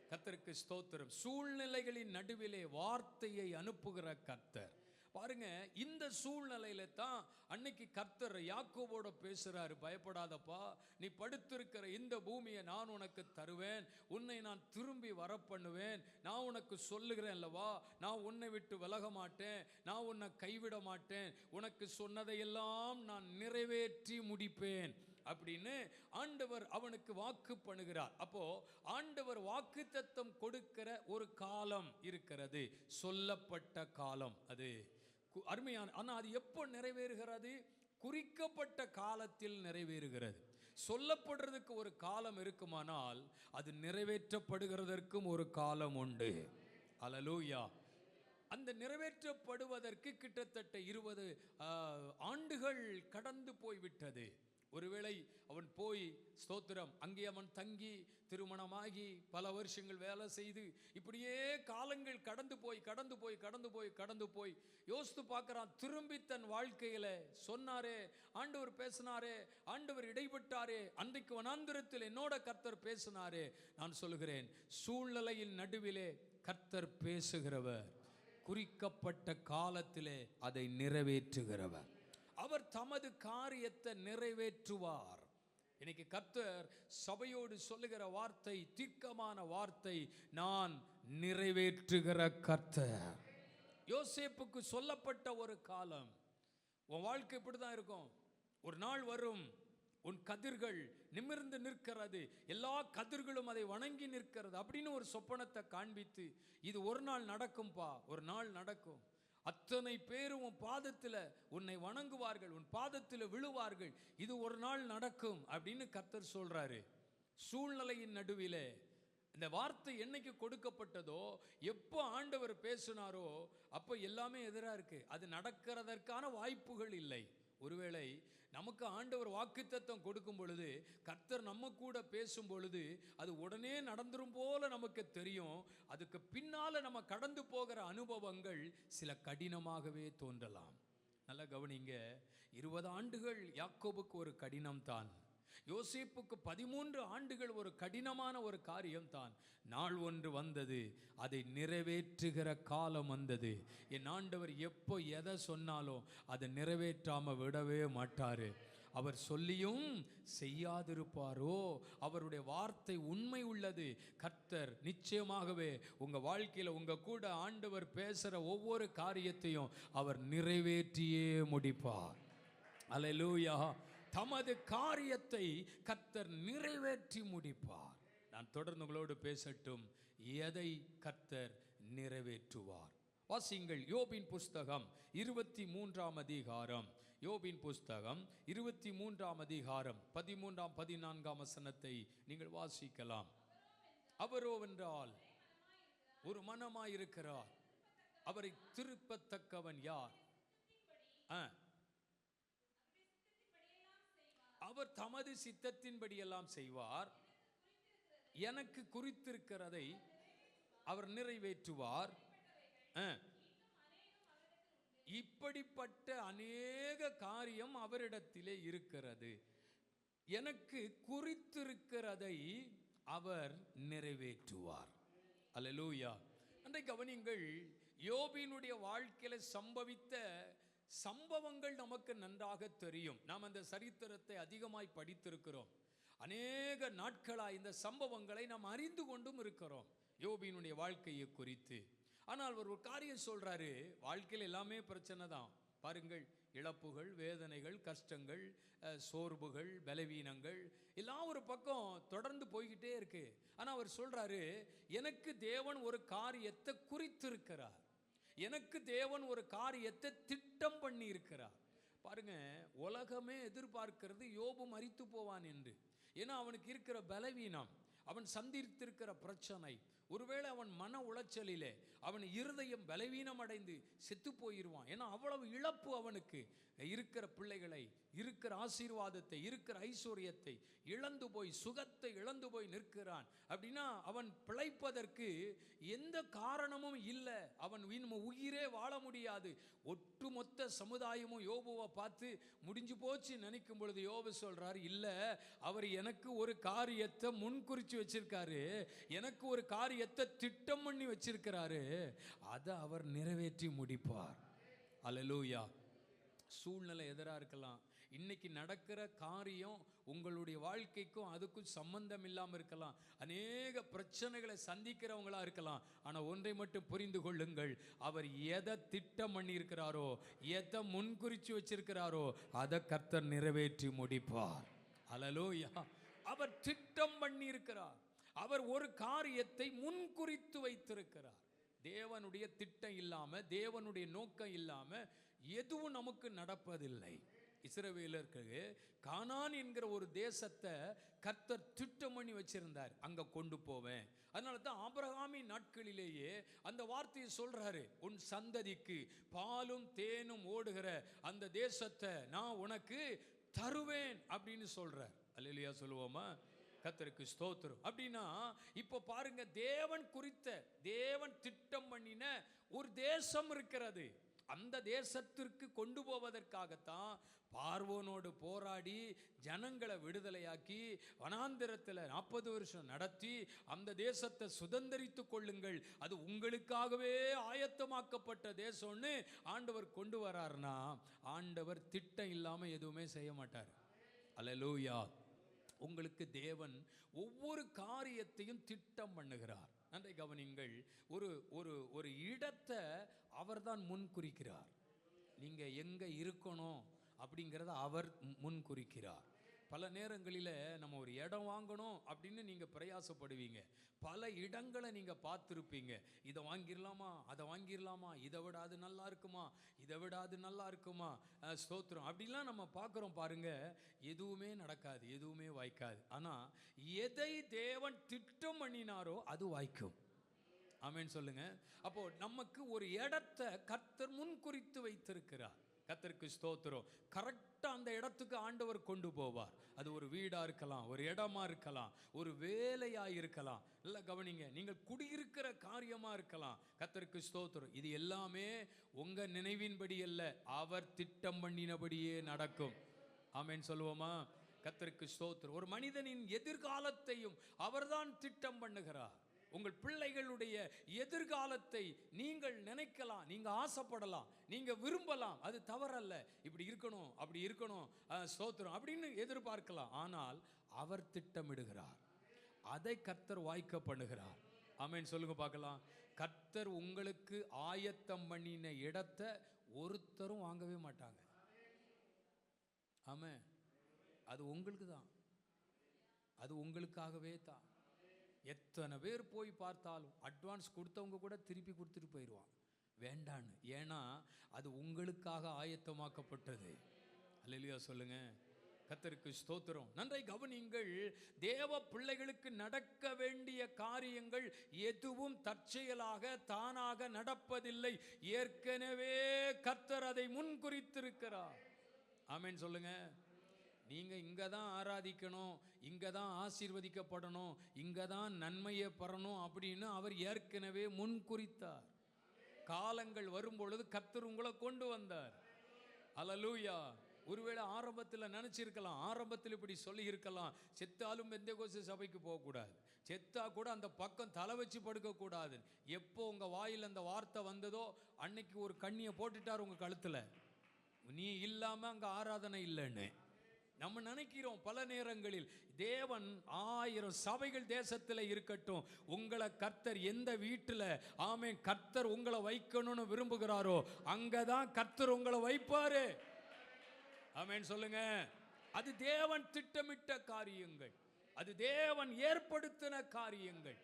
கர்த்தருக்கு ஸ்தோத்திரம். சூழ்நிலைகளின் நடுவிலே வார்த்தையை அனுப்புகிற கர்த்தர். பாருங்க, இந்த சூழ்நிலையில தான் அன்னைக்கு கர்த்தர் யாக்கோபோட பேசுறாரு. பயப்படாதப்பா, நீ படுத்திருக்கிற இந்த பூமியை நான் உனக்கு தருவேன், உன்னை நான் திரும்பி வர பண்ணுவேன், நான் உனக்கு சொல்லுகிறேன் அல்லவா, நான் உன்னை விட்டு விலக மாட்டேன், நான் உன்னை கைவிட மாட்டேன், உனக்கு சொன்னதையெல்லாம் நான் நிறைவேற்றி முடிப்பேன் அப்படின்னு ஆண்டவர் அவனுக்கு வாக்கு பண்ணுகிறார். அப்போ ஆண்டவர் வாக்குத்தத்தம் கொடுக்கிற ஒரு காலம் இருக்கிறது, சொல்லப்பட்ட காலம். அது அருமையான, ஆனால் அது எப்போ நிறைவேறுகிறது? குறிக்கப்பட்ட காலத்தில் நிறைவேறுகிறது. சொல்லப்படுறதுக்கு ஒரு காலம் இருக்குமானால் அது நிறைவேற்றப்படுகிறதற்கும் ஒரு காலம் உண்டு. அல்லேலூயா. அந்த நிறைவேற்றப்படுவதற்கு கிட்டத்தட்ட 20 ஆண்டுகள் கடந்து போய்விட்டது. ஒருவேளை அவன் போய் ஸ்தோத்திரம் அங்கே அவன் தங்கி திருமணமாகி பல வருஷங்கள் வேலை செய்து இப்படியே காலங்கள் கடந்து போய் யோசித்து பார்க்குறான். திரும்பி தன் வாழ்க்கையில் சொன்னாரே, ஆண்டவர் பேசினாரே, ஆண்டவர் இடைப்பட்டாரே, அன்றைக்கு வனாந்திரத்தில் என்னோட கர்த்தர் பேசினாரே. நான் சொல்லுகிறேன், சூழ்நிலையின் நடுவிலே கர்த்தர் பேசுகிறவர், குறிக்கப்பட்ட காலத்திலே அதை நிறைவேற்றுகிறவர். அவர் தமது காரியத்தை நிறைவேற்றுவார். இன்னைக்கு கர்த்தர் சபையோடு சொல்லுகிற வார்த்தை தீர்க்கமான வார்த்தை, நான் நிறைவேற்றுகிற கர்த்தர். யோசேப்புக்கு சொல்லப்பட்ட ஒரு காலம், உன் வாழ்க்கை இப்படி தான் இருக்கும், ஒரு நாள் வரும் உன் கதிர்கள் நிமிர்ந்து நிற்கிறது, எல்லா கதிர்களும் அதை வணங்கி நிற்கிறது அப்படின்னு ஒரு சொப்பனத்தை காண்பித்து, இது ஒரு நாள் நடக்கும்பா, ஒரு நாள் நடக்கும், அத்தனை பேரும் உன் பாதத்தில் உன்னை வணங்குவார்கள், உன் பாதத்தில் விழுவார்கள், இது ஒரு நாள் நடக்கும் அப்படின்னு கர்த்தர் சொல்றாரு. சூழ்நிலையின் நடுவிலே இந்த வார்த்தை என்னைக்கு கொடுக்கப்பட்டதோ, எப்போ ஆண்டவர் பேசினாரோ அப்போ எல்லாமே எதிராக இருக்கு, அது நடக்கிறதற்கான வாய்ப்புகள் இல்லை. ஒருவேளை நமக்கு ஆண்டவர் வாக்குத்தத்தம் கொடுக்கும் பொழுது, கர்த்தர் நம்ம கூட பேசும் பொழுது அது உடனே நடந்துரும் போல நமக்கு தெரியும். அதுக்கு பின்னால நம்ம கடந்து போகிற அனுபவங்கள் சில கடினமாகவே தோன்றலாம். நல்லா கவனிங்க, 20 ஆண்டுகள் யாக்கோபுக்கு ஒரு கடினம்தான், யோசேப்புக்கு 13 ஆண்டுகள் ஒரு கடினமான ஒரு காரியம்தான். நாள் ஒன்று வந்தது, அதை நிறைவேற்றுகிற காலம் வந்தது. என் ஆண்டவர் எப்போ எதை சொன்னாலும் அதை நிறைவேற்றாமல் விடவே மாட்டார். அவர் சொல்லியும் செய்யாதிருப்பாரோ? அவருடைய வார்த்தை உண்மை உள்ளது. கர்த்தர் நிச்சயமாகவே உங்கள் வாழ்க்கையில் உங்கள் கூட ஆண்டவர் பேசுகிற ஒவ்வொரு காரியத்தையும் அவர் நிறைவேற்றியே முடிப்பார். அல்லேலூயா. தமது காரியத்தை கர்த்தர் நிறைவேற்றி முடிப்பார். நான் தொடர்ந்து உங்களோடு பேசட்டும், எதை கர்த்தர் நிறைவேற்றுவார். வாசியுங்கள், யோபின் புஸ்தகம் 23ஆம் அதிகாரம், யோபின் புஸ்தகம் 23ஆம் அதிகாரம் 13ஆம் 14ஆம் வசனத்தை நீங்கள் வாசிக்கலாம். அவரோவென்றால் ஒரு மனமாயிருக்கிறார், அவரை திருப்பத்தக்கவன் யார்? அவர் தமது சித்தத்தின்படி எல்லாம் செய்வார், எனக்கு குறித்திருக்கிறதை அவர் நிறைவேற்றுவார். இப்படிப்பட்ட அநேக காரியம் அவரிடத்திலே இருக்கிறது, எனக்கு குறித்திருக்கிறதை அவர் நிறைவேற்றுவார். அல்லேலூயா. அன்றைக்கு கவனிங்கள், யோபினுடைய வாழ்க்கையில சம்பவித்த சம்பவங்கள் நமக்கு நன்றாக தெரியும். நாம் அந்த சரித்திரத்தை அதிகமாய் படித்திருக்கிறோம். அநேக நாட்களாய் இந்த சம்பவங்களை நாம் அறிந்து கொண்டும் இருக்கிறோம் யோபினுடைய வாழ்க்கையை குறித்து. ஆனால் அவர் ஒரு காரியம் சொல்றாரு, வாழ்க்கையில் எல்லாமே பிரச்சனை தான் பாருங்கள், இழப்புகள், வேதனைகள், கஷ்டங்கள், சோர்வுகள், பலவீனங்கள் எல்லாம் ஒரு பக்கம் தொடர்ந்து போய்கிட்டே இருக்கு. ஆனால் அவர் சொல்றாரு, எனக்கு தேவன் ஒரு காரியத்தை குறித்திருக்கிறார், எனக்கு தேவன் ஒரு காரியத்தை திட்டம் பண்ணி இருக்கிறார். பாருங்க, உலகமே எதிர்பார்க்கிறது யோபு மரித்து போவான் என்று. ஏன்னா அவனுக்கு இருக்கிற பலவீனம், அவன் சந்தித்திருக்கிற பிரச்சனை, ஒருவேளை அவன் மன உளைச்சலிலே அவன் இருதயம் பலவீனம் அடைந்து செத்து போயிடுவான். ஏன்னா அவ்வளவு இழப்பு அவனுக்கு. இருக்கிற பிள்ளைகளை, இருக்கிற ஆசீர்வாதத்தை, இருக்கிற ஐஸ்வர்யத்தை இழந்து போய், சுகத்தை இழந்து போய் நிற்கிறான். அப்படின்னா அவன் பிழைப்பதற்கு எந்த காரணமும் இல்லை, அவன் உயிரே வாழ முடியாது. ஒட்டுமொத்த சமுதாயமும் யோபுவை பார்த்து முடிஞ்சு போச்சு நினைக்கும் பொழுது யோபு சொல்றாரு, இல்லை, அவர் எனக்கு ஒரு காரியத்தை முன்குறிச்சு வச்சிருக்காரு, எனக்கு ஒரு காரியத்தை திட்டம் பண்ணி வச்சிருக்கிறாரு, அதை அவர் நிறைவேற்றி முடிப்பார். அல்லேலூயா. சூழ்நிலை எதிராக இருக்கலாம், இன்னைக்கு நடக்கிற காரியம் உங்களுடைய வாழ்க்கைக்கும் அதுக்கும் சம்பந்தம் இல்லாமல் இருக்கலாம், அநேக பிரச்சனைகளை சந்திக்கிறவங்களா இருக்கலாம். ஆனால் ஒன்றை மட்டும் புரிந்து கொள்ளுங்கள், அவர் எதை திட்டம் பண்ணி இருக்கிறாரோ, எதை முன்குறிச்சு வச்சிருக்கிறாரோ அதை கர்த்தர் நிறைவேற்றி முடிப்பார். அல்லேலூயா. அவர் திட்டம் பண்ணி இருக்கிறார், அவர் ஒரு காரியத்தை முன்குறித்து வைத்திருக்கிறார். தேவனுடைய திட்டம் இல்லாம, தேவனுடைய நோக்கம் இல்லாம எதுவும் நமக்கு நடப்பதில்லை. இஸ்ரவேலருக்கு கானான் என்கிற ஒரு தேசத்தை கர்த்தர் திட்டம் பண்ணி வச்சிருந்தார், அங்க கொண்டு போவேன். அதனால தான் ஆபிரகாமின் நாட்களிலேயே அந்த வார்த்தையை சொல்றாரு, உன் சந்ததிக்கு பாலும் தேனும் ஓடுகிற அந்த தேசத்தை நான் உனக்கு தருவேன் அப்படின்னு சொல்றார். அல்லேலூயா சொல்லுவோமா? கர்த்தருக்கு ஸ்தோத்திரம். அப்படின்னா இப்போ பாருங்க, தேவன் திட்டம் பண்ணின ஒரு தேசம் இருக்கிறது. அந்த தேசத்திற்கு கொண்டு போவதற்காகத்தான் பார்வோனோடு போராடி ஜனங்களை விடுதலையாக்கி வனாந்திரத்தில் 40 வருஷம் நடத்தி அந்த தேசத்தை சுதந்தரித்து கொள்ளுங்கள், அது உங்களுக்காகவே ஆயத்தமாக்கப்பட்ட தேசம்னு ஆண்டவர் கொண்டு வரார்னா, ஆண்டவர் திட்டம் இல்லாமல் எதுவுமே செய்ய மாட்டார். அல்லேலூயா. உங்களுக்கு தேவன் ஒவ்வொரு காரியத்தையும் திட்டம் பண்ணுகிறார். நன்றை கவனிங்கள். ஒரு இடத்தை அவர்தான் முன் குறிக்கிறார். நீங்கள் எங்கே இருக்கணும் அப்படிங்கிறத அவர் முன் குறிக்கிறார். பல நேரங்களில் நம்ம ஒரு இடம் வாங்கணும் அப்படின்னு நீங்கள் பிரயாசப்படுவீங்க. பல இடங்களை நீங்கள் பார்த்துருப்பீங்க. இதை வாங்கிடலாமா, அதை வாங்கிடலாமா, இதை விட அது நல்லா இருக்குமா, இதை விட அது நல்லா இருக்குமா, ஸ்தோத்திரம் அப்படிலாம் நம்ம பார்க்குறோம். பாருங்க, எதுவுமே நடக்காது, எதுவுமே வாய்க்காது. ஆனால் எதை தேவன் திட்டம் பண்ணினாரோ அது வாய்க்கும். ஆமென் சொல்லுங்க. அப்போ நமக்கு ஒரு இடத்தை கர்த்தர் முன் குறித்து வைத்திருக்கிறார். கர்த்தருக்கு ஸ்தோத்திரம். கரெக்டாக அந்த இடத்துக்கு ஆண்டவர் கொண்டு போவார். அது ஒரு வீடாக இருக்கலாம், ஒரு இடமா இருக்கலாம், ஒரு வேலையாக இருக்கலாம், இல்லை கவனிங்க, நீங்கள் குடியிருக்கிற காரியமாக இருக்கலாம். கர்த்தருக்கு ஸ்தோத்திரம். இது எல்லாமே உங்கள் நினைவின்படி அல்ல, அவர் திட்டம் பண்ணினபடியே நடக்கும். ஆமென் சொல்லுவோமா? கர்த்தருக்கு ஸ்தோத்திரம். ஒரு மனிதனின் எதிர்காலத்தையும் அவர்தான் திட்டம் பண்ணுகிறார். உங்கள் பிள்ளைகளுடைய எதிர்காலத்தை நீங்கள் நினைக்கலாம், நீங்கள் ஆசைப்படலாம், நீங்கள் விரும்பலாம், அது தவறல்ல. இப்படி இருக்கணும், அப்படி இருக்கணும், ஸ்தோத்திரம் அப்படின்னு எதிர்பார்க்கலாம். ஆனால் அவர் திட்டமிடுகிறார், அதை கர்த்தர் வாய்க்க பண்ணுகிறார். ஆமென் சொல்லுங்க பார்க்கலாம். கர்த்தர் உங்களுக்கு ஆயத்தம் பண்ணின இடத்தை ஒருத்தரும் வாங்கவே மாட்டாங்க. ஆமென். அது உங்களுக்கு தான், அது உங்களுக்காகவே தான். எத்தனை பேர் போய் பார்த்தாலும் அட்வான்ஸ் கொடுத்தவங்க கூட திருப்பி கொடுத்துட்டு போயிடுவான் வேண்டான்னு. ஏன்னா அது உங்களுக்காக ஆயத்தமாக்கப்பட்டது. அல்லேலூயா சொல்லுங்க. கர்த்தருக்கு ஸ்தோத்திரம். நன்றை கவனிங்கள். தேவ பிள்ளைகளுக்கு நடக்க வேண்டிய காரியங்கள் எதுவும் தற்செயலாக தானாக நடப்பதில்லை. ஏற்கனவே கர்த்தர் அதை முன் குறித்திருக்கிறார். ஆமென் சொல்லுங்க. நீங்கள் இங்கே தான் ஆராதிக்கணும், இங்கே தான் ஆசீர்வதிக்கப்படணும், இங்கே தான் நன்மையை பெறணும் அப்படின்னு அவர் ஏற்கனவே முன் குறித்தார். காலங்கள் வரும்பொழுது கர்த்தர் உங்களை கொண்டு வந்தார். அல்லேலூயா. ஒருவேளை ஆரம்பத்தில் நினச்சிருக்கலாம், ஆரம்பத்தில் இப்படி சொல்லியிருக்கலாம், செத்தாலும் பெந்தேகோஸ்தே சபைக்கு போகக்கூடாது, செத்தா கூட அந்த பக்கம் தலை வச்சு படுக்கக்கூடாது. எப்போ உங்கள் வாயில் அந்த வார்த்தை வந்ததோ அன்னைக்கு ஒரு கண்ணியை போட்டுட்டார் உங்கள் கழுத்தில், நீ இல்லாமல் அங்கே ஆராதனை இல்லைன்னு. நம்ம நினைக்கிறோம் பல நேரங்களில் தேவன் 1000 சபைகள் தேசத்தில் இருக்கட்டும், உங்களை கர்த்தர் எந்த வீட்டில் ஆமென் கர்த்தர் உங்களை வைக்கணும்னு விரும்புகிறாரோ அங்கதான் கர்த்தர் உங்களை வைப்பாரு. ஆமென் சொல்லுங்க. அது தேவன் திட்டமிட்ட காரியங்கள், அது தேவன் ஏற்படுத்தின காரியங்கள்.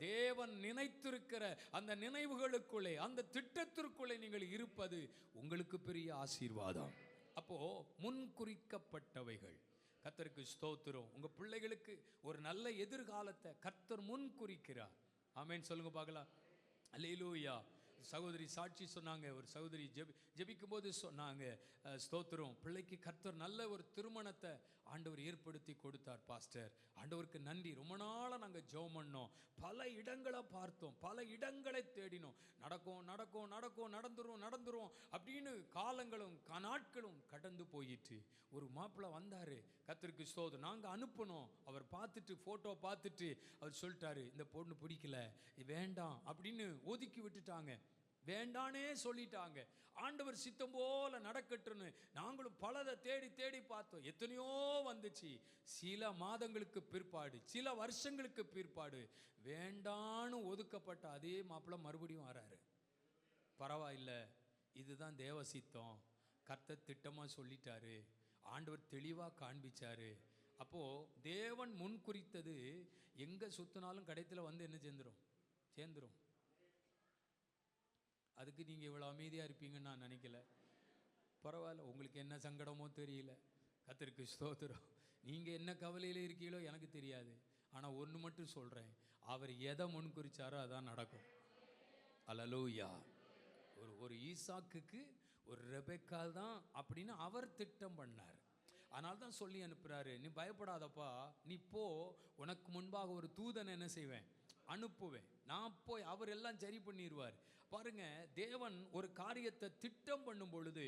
தேவன் நினைத்திருக்கிற அந்த நினைவுகளுக்குள்ளே, அந்த திட்டத்திற்குள்ளே நீங்கள் இருப்பது உங்களுக்கு பெரிய ஆசீர்வாதம். அப்போ முன் குறிக்கப்பட்டவைகள். கர்த்தருக்கு ஸ்தோத்திரம். உங்க பிள்ளைகளுக்கு ஒரு நல்ல எதிர்காலத்தை கர்த்தர் முன் குறிக்கிறார். ஆமென் சொல்லுங்க பார்க்கலாம். அல்லேலூயா. சகோதரி சாட்சி சொன்னாங்க, ஒரு சகோதரி ஜெபிக்கும் போது சொன்னாங்க, ஸ்தோத்திரம், பிள்ளைக்கு கர்த்தர் நல்ல ஒரு திருமணத்தை ஆண்டவர் ஏற்படுத்தி கொடுத்தார் பாஸ்டர், ஆண்டவருக்கு நன்றி. ரொம்ப நாளாக நாங்கள் ஜெபம் பண்ணோம், பல இடங்களை பார்த்தோம், பல இடங்களை தேடினோம், நடந்துரும் அப்படின்னு காலங்களும் நாட்களும் கடந்து போயிட்டு ஒரு மாப்பிள்ளை வந்தார். கர்த்தருக்கு ஸ்தோத்திரம். நாங்கள் அனுப்பணும், அவர் பார்த்துட்டு ஃபோட்டோ பார்த்துட்டு அவர் சொல்லிட்டாரு, இந்த பொண்ணு பிடிக்கல, வேண்டாம் அப்படின்னு ஒதுக்கி விட்டுட்டாங்க, வேண்டானே சொல்லிட்டாங்க. ஆண்டவர் சித்தம் போல நடக்கட்டுன்னு நாங்களும் பலதை தேடி தேடி பார்த்தோம். எத்தனையோ வந்துச்சு. சில மாதங்களுக்கு பிற்பாடு, சில வருஷங்களுக்கு பிற்பாடு வேண்டான்னு ஒதுக்கப்பட்ட அதே மாப்பிள்ளை மறுபடியும் வராரு. பரவாயில்லை, இதுதான் தேவ சித்தம், கர்த்தர் திட்டமாக சொல்லிட்டாரு, ஆண்டவர் தெளிவாக காண்பிச்சாரு. அப்போது தேவன் முன் குறித்தது எங்கே சுற்றினாலும் கடைத்தில் வந்து என்ன சேர்ந்துடும். அதுக்கு நீங்கள் இவ்வளோ அமைதியாக இருப்பீங்கன்னு நான் நினைக்கல. பரவாயில்ல, உங்களுக்கு என்ன சங்கடமோ தெரியல. கர்த்தருக்கு ஸ்தோத்திரம். நீங்கள் என்ன கவலையில் இருக்கீங்களோ எனக்கு தெரியாது. ஆனால் ஒன்று மட்டும் சொல்கிறேன், அவர் எதை முன் குறித்தாரோ அதான் நடக்கும். அல்லேலூயா. ஒரு ஈசாக்குக்கு ஒரு ரெபெக்கா தான் அப்படின்னு அவர் திட்டம் பண்ணார். அதனால தான் சொல்லி அனுப்புகிறாரு, நீ பயப்படாதப்பா, நீ போ, உனக்கு முன்பாக ஒரு தூதனை என்ன செய்வேன், அனுப்புவேன், நான் போய் அவர் எல்லாம் சரி பண்ணிடுவார். பாருங்க, தேவன் ஒரு காரியத்தை திட்டம் பண்ணும் பொழுது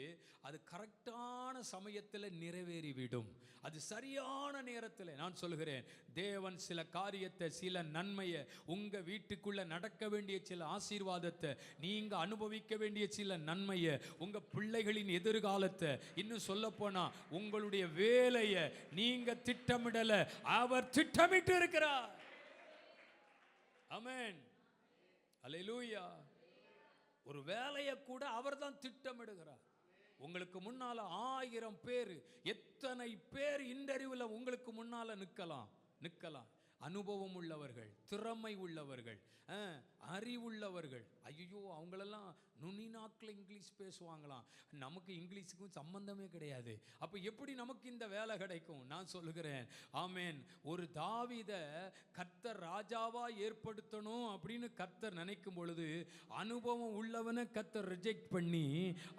அது கரெக்டான சமயத்தில் நிறைவேறிவிடும். அது சரியான நேரத்தில். நான் சொல்கிறேன், தேவன் சில காரியத்தை, சில நன்மையை, உங்க வீட்டுக்குள்ள நடக்க வேண்டிய சில ஆசீர்வாதத்தை, நீங்க அனுபவிக்க வேண்டிய சில நன்மையை, உங்க பிள்ளைகளின் எதிர்காலத்தை, இன்னும் சொல்ல போனா உங்களுடைய வேலையை நீங்க திட்டமிடல, அவர் திட்டமிட்டு இருக்கிறார். ஆமென், அல்லேலூயா. ஒரு வேலையை கூட அவர் தான் திட்டமிடுகிறார். உங்களுக்கு முன்னால 1000 பேர், எத்தனை பேர் இன்டர்வியூல உங்களுக்கு முன்னால நிற்கலாம். அனுபவம் உள்ளவர்கள், திறமை உள்ளவர்கள், அறிவுள்ளவர்கள். ஐயோ, அவங்களெல்லாம் நுனி நாக்கில் இங்கிலீஷ் பேசுவாங்களாம். நமக்கு இங்கிலீஷுக்கும் சம்பந்தமே கிடையாது. அப்போ எப்படி நமக்கு இந்த வேலை கிடைக்கும்? நான் சொல்லுகிறேன், ஆமேன். ஒரு தாவீதை கர்த்தர் ராஜாவா ஏற்படுத்தணும் அப்படின்னு கர்த்தர் நினைக்கும் பொழுது, அனுபவம் உள்ளவனை கர்த்தர் ரிஜெக்ட் பண்ணி,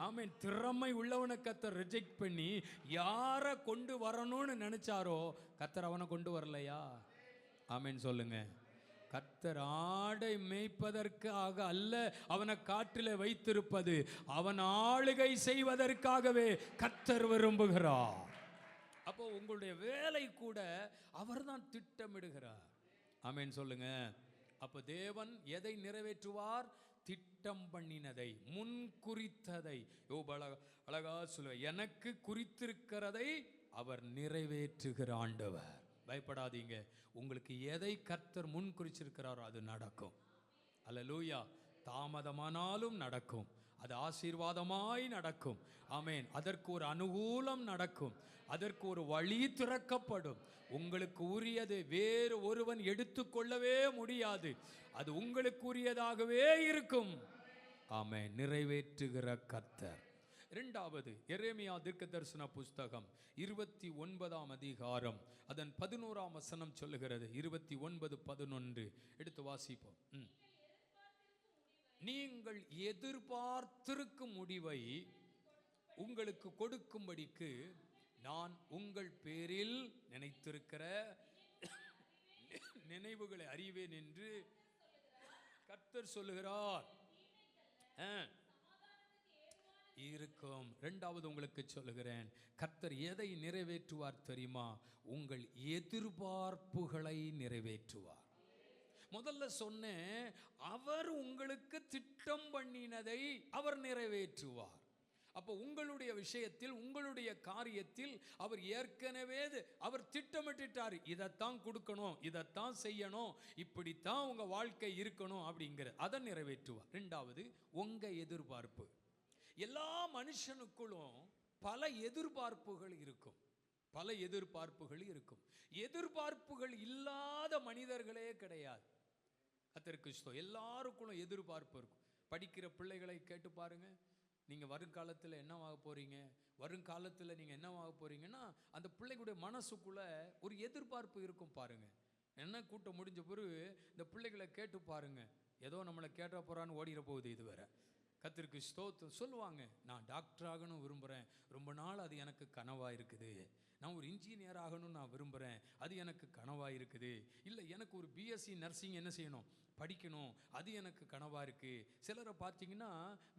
ஆமேன், திறமை உள்ளவனை கர்த்தர் ரிஜெக்ட் பண்ணி, யாரை கொண்டு வரணும்னு நினைச்சாரோ கர்த்தர் அவனை கொண்டு வரலையா? ஆமென் சொல்லுங்க. கர்த்தர் ஆடை மேய்ப்பதற்காக அல்ல அவனை காட்டில் வைத்திருப்பது, அவன் ஆளுகை செய்வதற்காகவே கர்த்தர் விரும்புகிறார். அப்போ உங்களுடைய வேலை கூட அவர்தான் திட்டமிடுகிறார். ஆமென் சொல்லுங்க. அப்போ தேவன் எதை நிறைவேற்றுவார்? திட்டம் பண்ணினதை, முன் குறித்ததை. அழகா சொல்ல, எனக்கு குறித்திருக்கிறதை அவர் நிறைவேற்றுகிற ஆண்டவர். பயப்படாதீங்க, உங்களுக்கு எதை கர்த்தர் முன் குறிச்சிருக்கிறாரோ அது நடக்கும். அல்லேலூயா. தாமதமானாலும் நடக்கும், அது ஆசீர்வாதமாய் நடக்கும். ஆமென். அதற்கு ஒரு அனுகூலம் நடக்கும், அதற்கு ஒரு வழி திறக்கப்படும். உங்களுக்கு உரியது வேறு ஒருவன் எடுத்துக்கொள்ளவே முடியாது, அது உங்களுக்கு உரியதாகவே இருக்கும். ஆமென். நிறைவேற்றுகிற கர்த்தர். இரண்டாவது, எரேமியா தீர்க்கதரிசன புஸ்தகம் 29ஆம் அதிகாரம் அதன் 11ஆம் வசனம் சொல்லுகிறது. 29:11 எடுத்து வாசிப்போம். நீங்கள் எதிர்பார்த்திருக்கும் முடிவை உங்களுக்கு கொடுக்கும்படிக்கு நான் உங்கள் பேரில் நினைத்திருக்கிற நினைவுகளை அறிவேன் என்று கர்த்தர் சொல்லுகிறார். இருக்கும். இரண்டாவது உங்களுக்கு சொல்லுகிறேன், கர்த்தர் எதை நிறைவேற்றுவார் தெரியுமா? உங்கள் எதிர்பார்ப்புகளை நிறைவேற்றுவார். முதல்ல சொன்னேன், அவர் உங்களுக்கு திட்டம் பண்ணினதை அவர் நிறைவேற்றுவார். அப்போ உங்களுடைய விஷயத்தில், உங்களுடைய காரியத்தில் அவர் ஏற்கனவே அவர் திட்டமிட்டுட்டார். இதைத்தான் கொடுக்கணும், இதைத்தான் செய்யணும், இப்படித்தான் உங்க வாழ்க்கை இருக்கணும் அப்படிங்கிற அதை நிறைவேற்றுவார். இரண்டாவது, உங்க எதிர்பார்ப்பு. எல்லா மனுஷனுக்குள்ளும் பல எதிர்பார்ப்புகள் இருக்கும், பல எதிர்பார்ப்புகள் இருக்கும். எதிர்பார்ப்புகள் இல்லாத மனிதர்களே கிடையாது. கர்த்தருக்கு ஸ்தோத்திரம். எல்லாருக்குள்ளும் எதிர்பார்ப்பு இருக்கும். படிக்கிற பிள்ளைகளை கேட்டு பாருங்க, நீங்கள் வருங்காலத்தில் என்னவாக போகிறீங்க, வருங்காலத்தில் நீங்கள் என்னவாக போகிறீங்கன்னா அந்த பிள்ளைகளுடைய மனசுக்குள்ளே ஒரு எதிர்பார்ப்பு இருக்கும். பாருங்கள், என்ன கூட்டம் முடிஞ்ச பிறகு இந்த பிள்ளைகளை கேட்டு பாருங்கள், ஏதோ நம்மளை கேட்ட போகிறான்னு ஓடிட போகுது. இது வேற. கர்த்தருக்கு ஸ்தோத்திரம். சொல்லுவாங்க, நான் டாக்டர் ஆகணும் விரும்புகிறேன், ரொம்ப நாள் அது எனக்கு கனவாக இருக்குது. நான் ஒரு இன்ஜினியர் ஆகணும்னு நான் விரும்புகிறேன், அது எனக்கு கனவாக இருக்குது. இல்லை, எனக்கு ஒரு பிஎஸ்சி நர்சிங் என்ன செய்யணும், படிக்கணும், அது எனக்கு கனவாக இருக்குது. சிலரை பார்த்தீங்கன்னா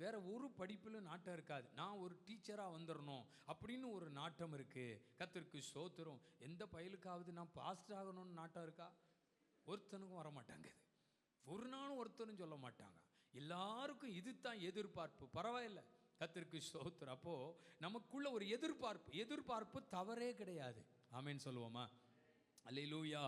வேற ஒரு படிப்பிலும் நாட்டம் இருக்காது, நான் ஒரு டீச்சராக வந்துடணும் அப்படின்னு ஒரு நாட்டம் இருக்குது. கர்த்தருக்கு ஸ்தோத்திரம். எந்த பயலுக்காவது நான் பாஸ்டர் ஆகணும்னு நாட்டம் இருக்கா? ஒருத்தனுக்கும் வரமாட்டாங்க. இது ஒரு நாளும் ஒருத்தனும் சொல்ல மாட்டாங்க. எல்லாருக்கும் இது தான் எதிர்பார்ப்பு. பரவாயில்லை, கர்த்தருக்கு ஸ்தோத்திரம். அப்போ நமக்குள்ள ஒரு எதிர்பார்ப்பு தவறே கிடையாது. ஆமென் சொல்லுவோமா? அல்லேலூயா.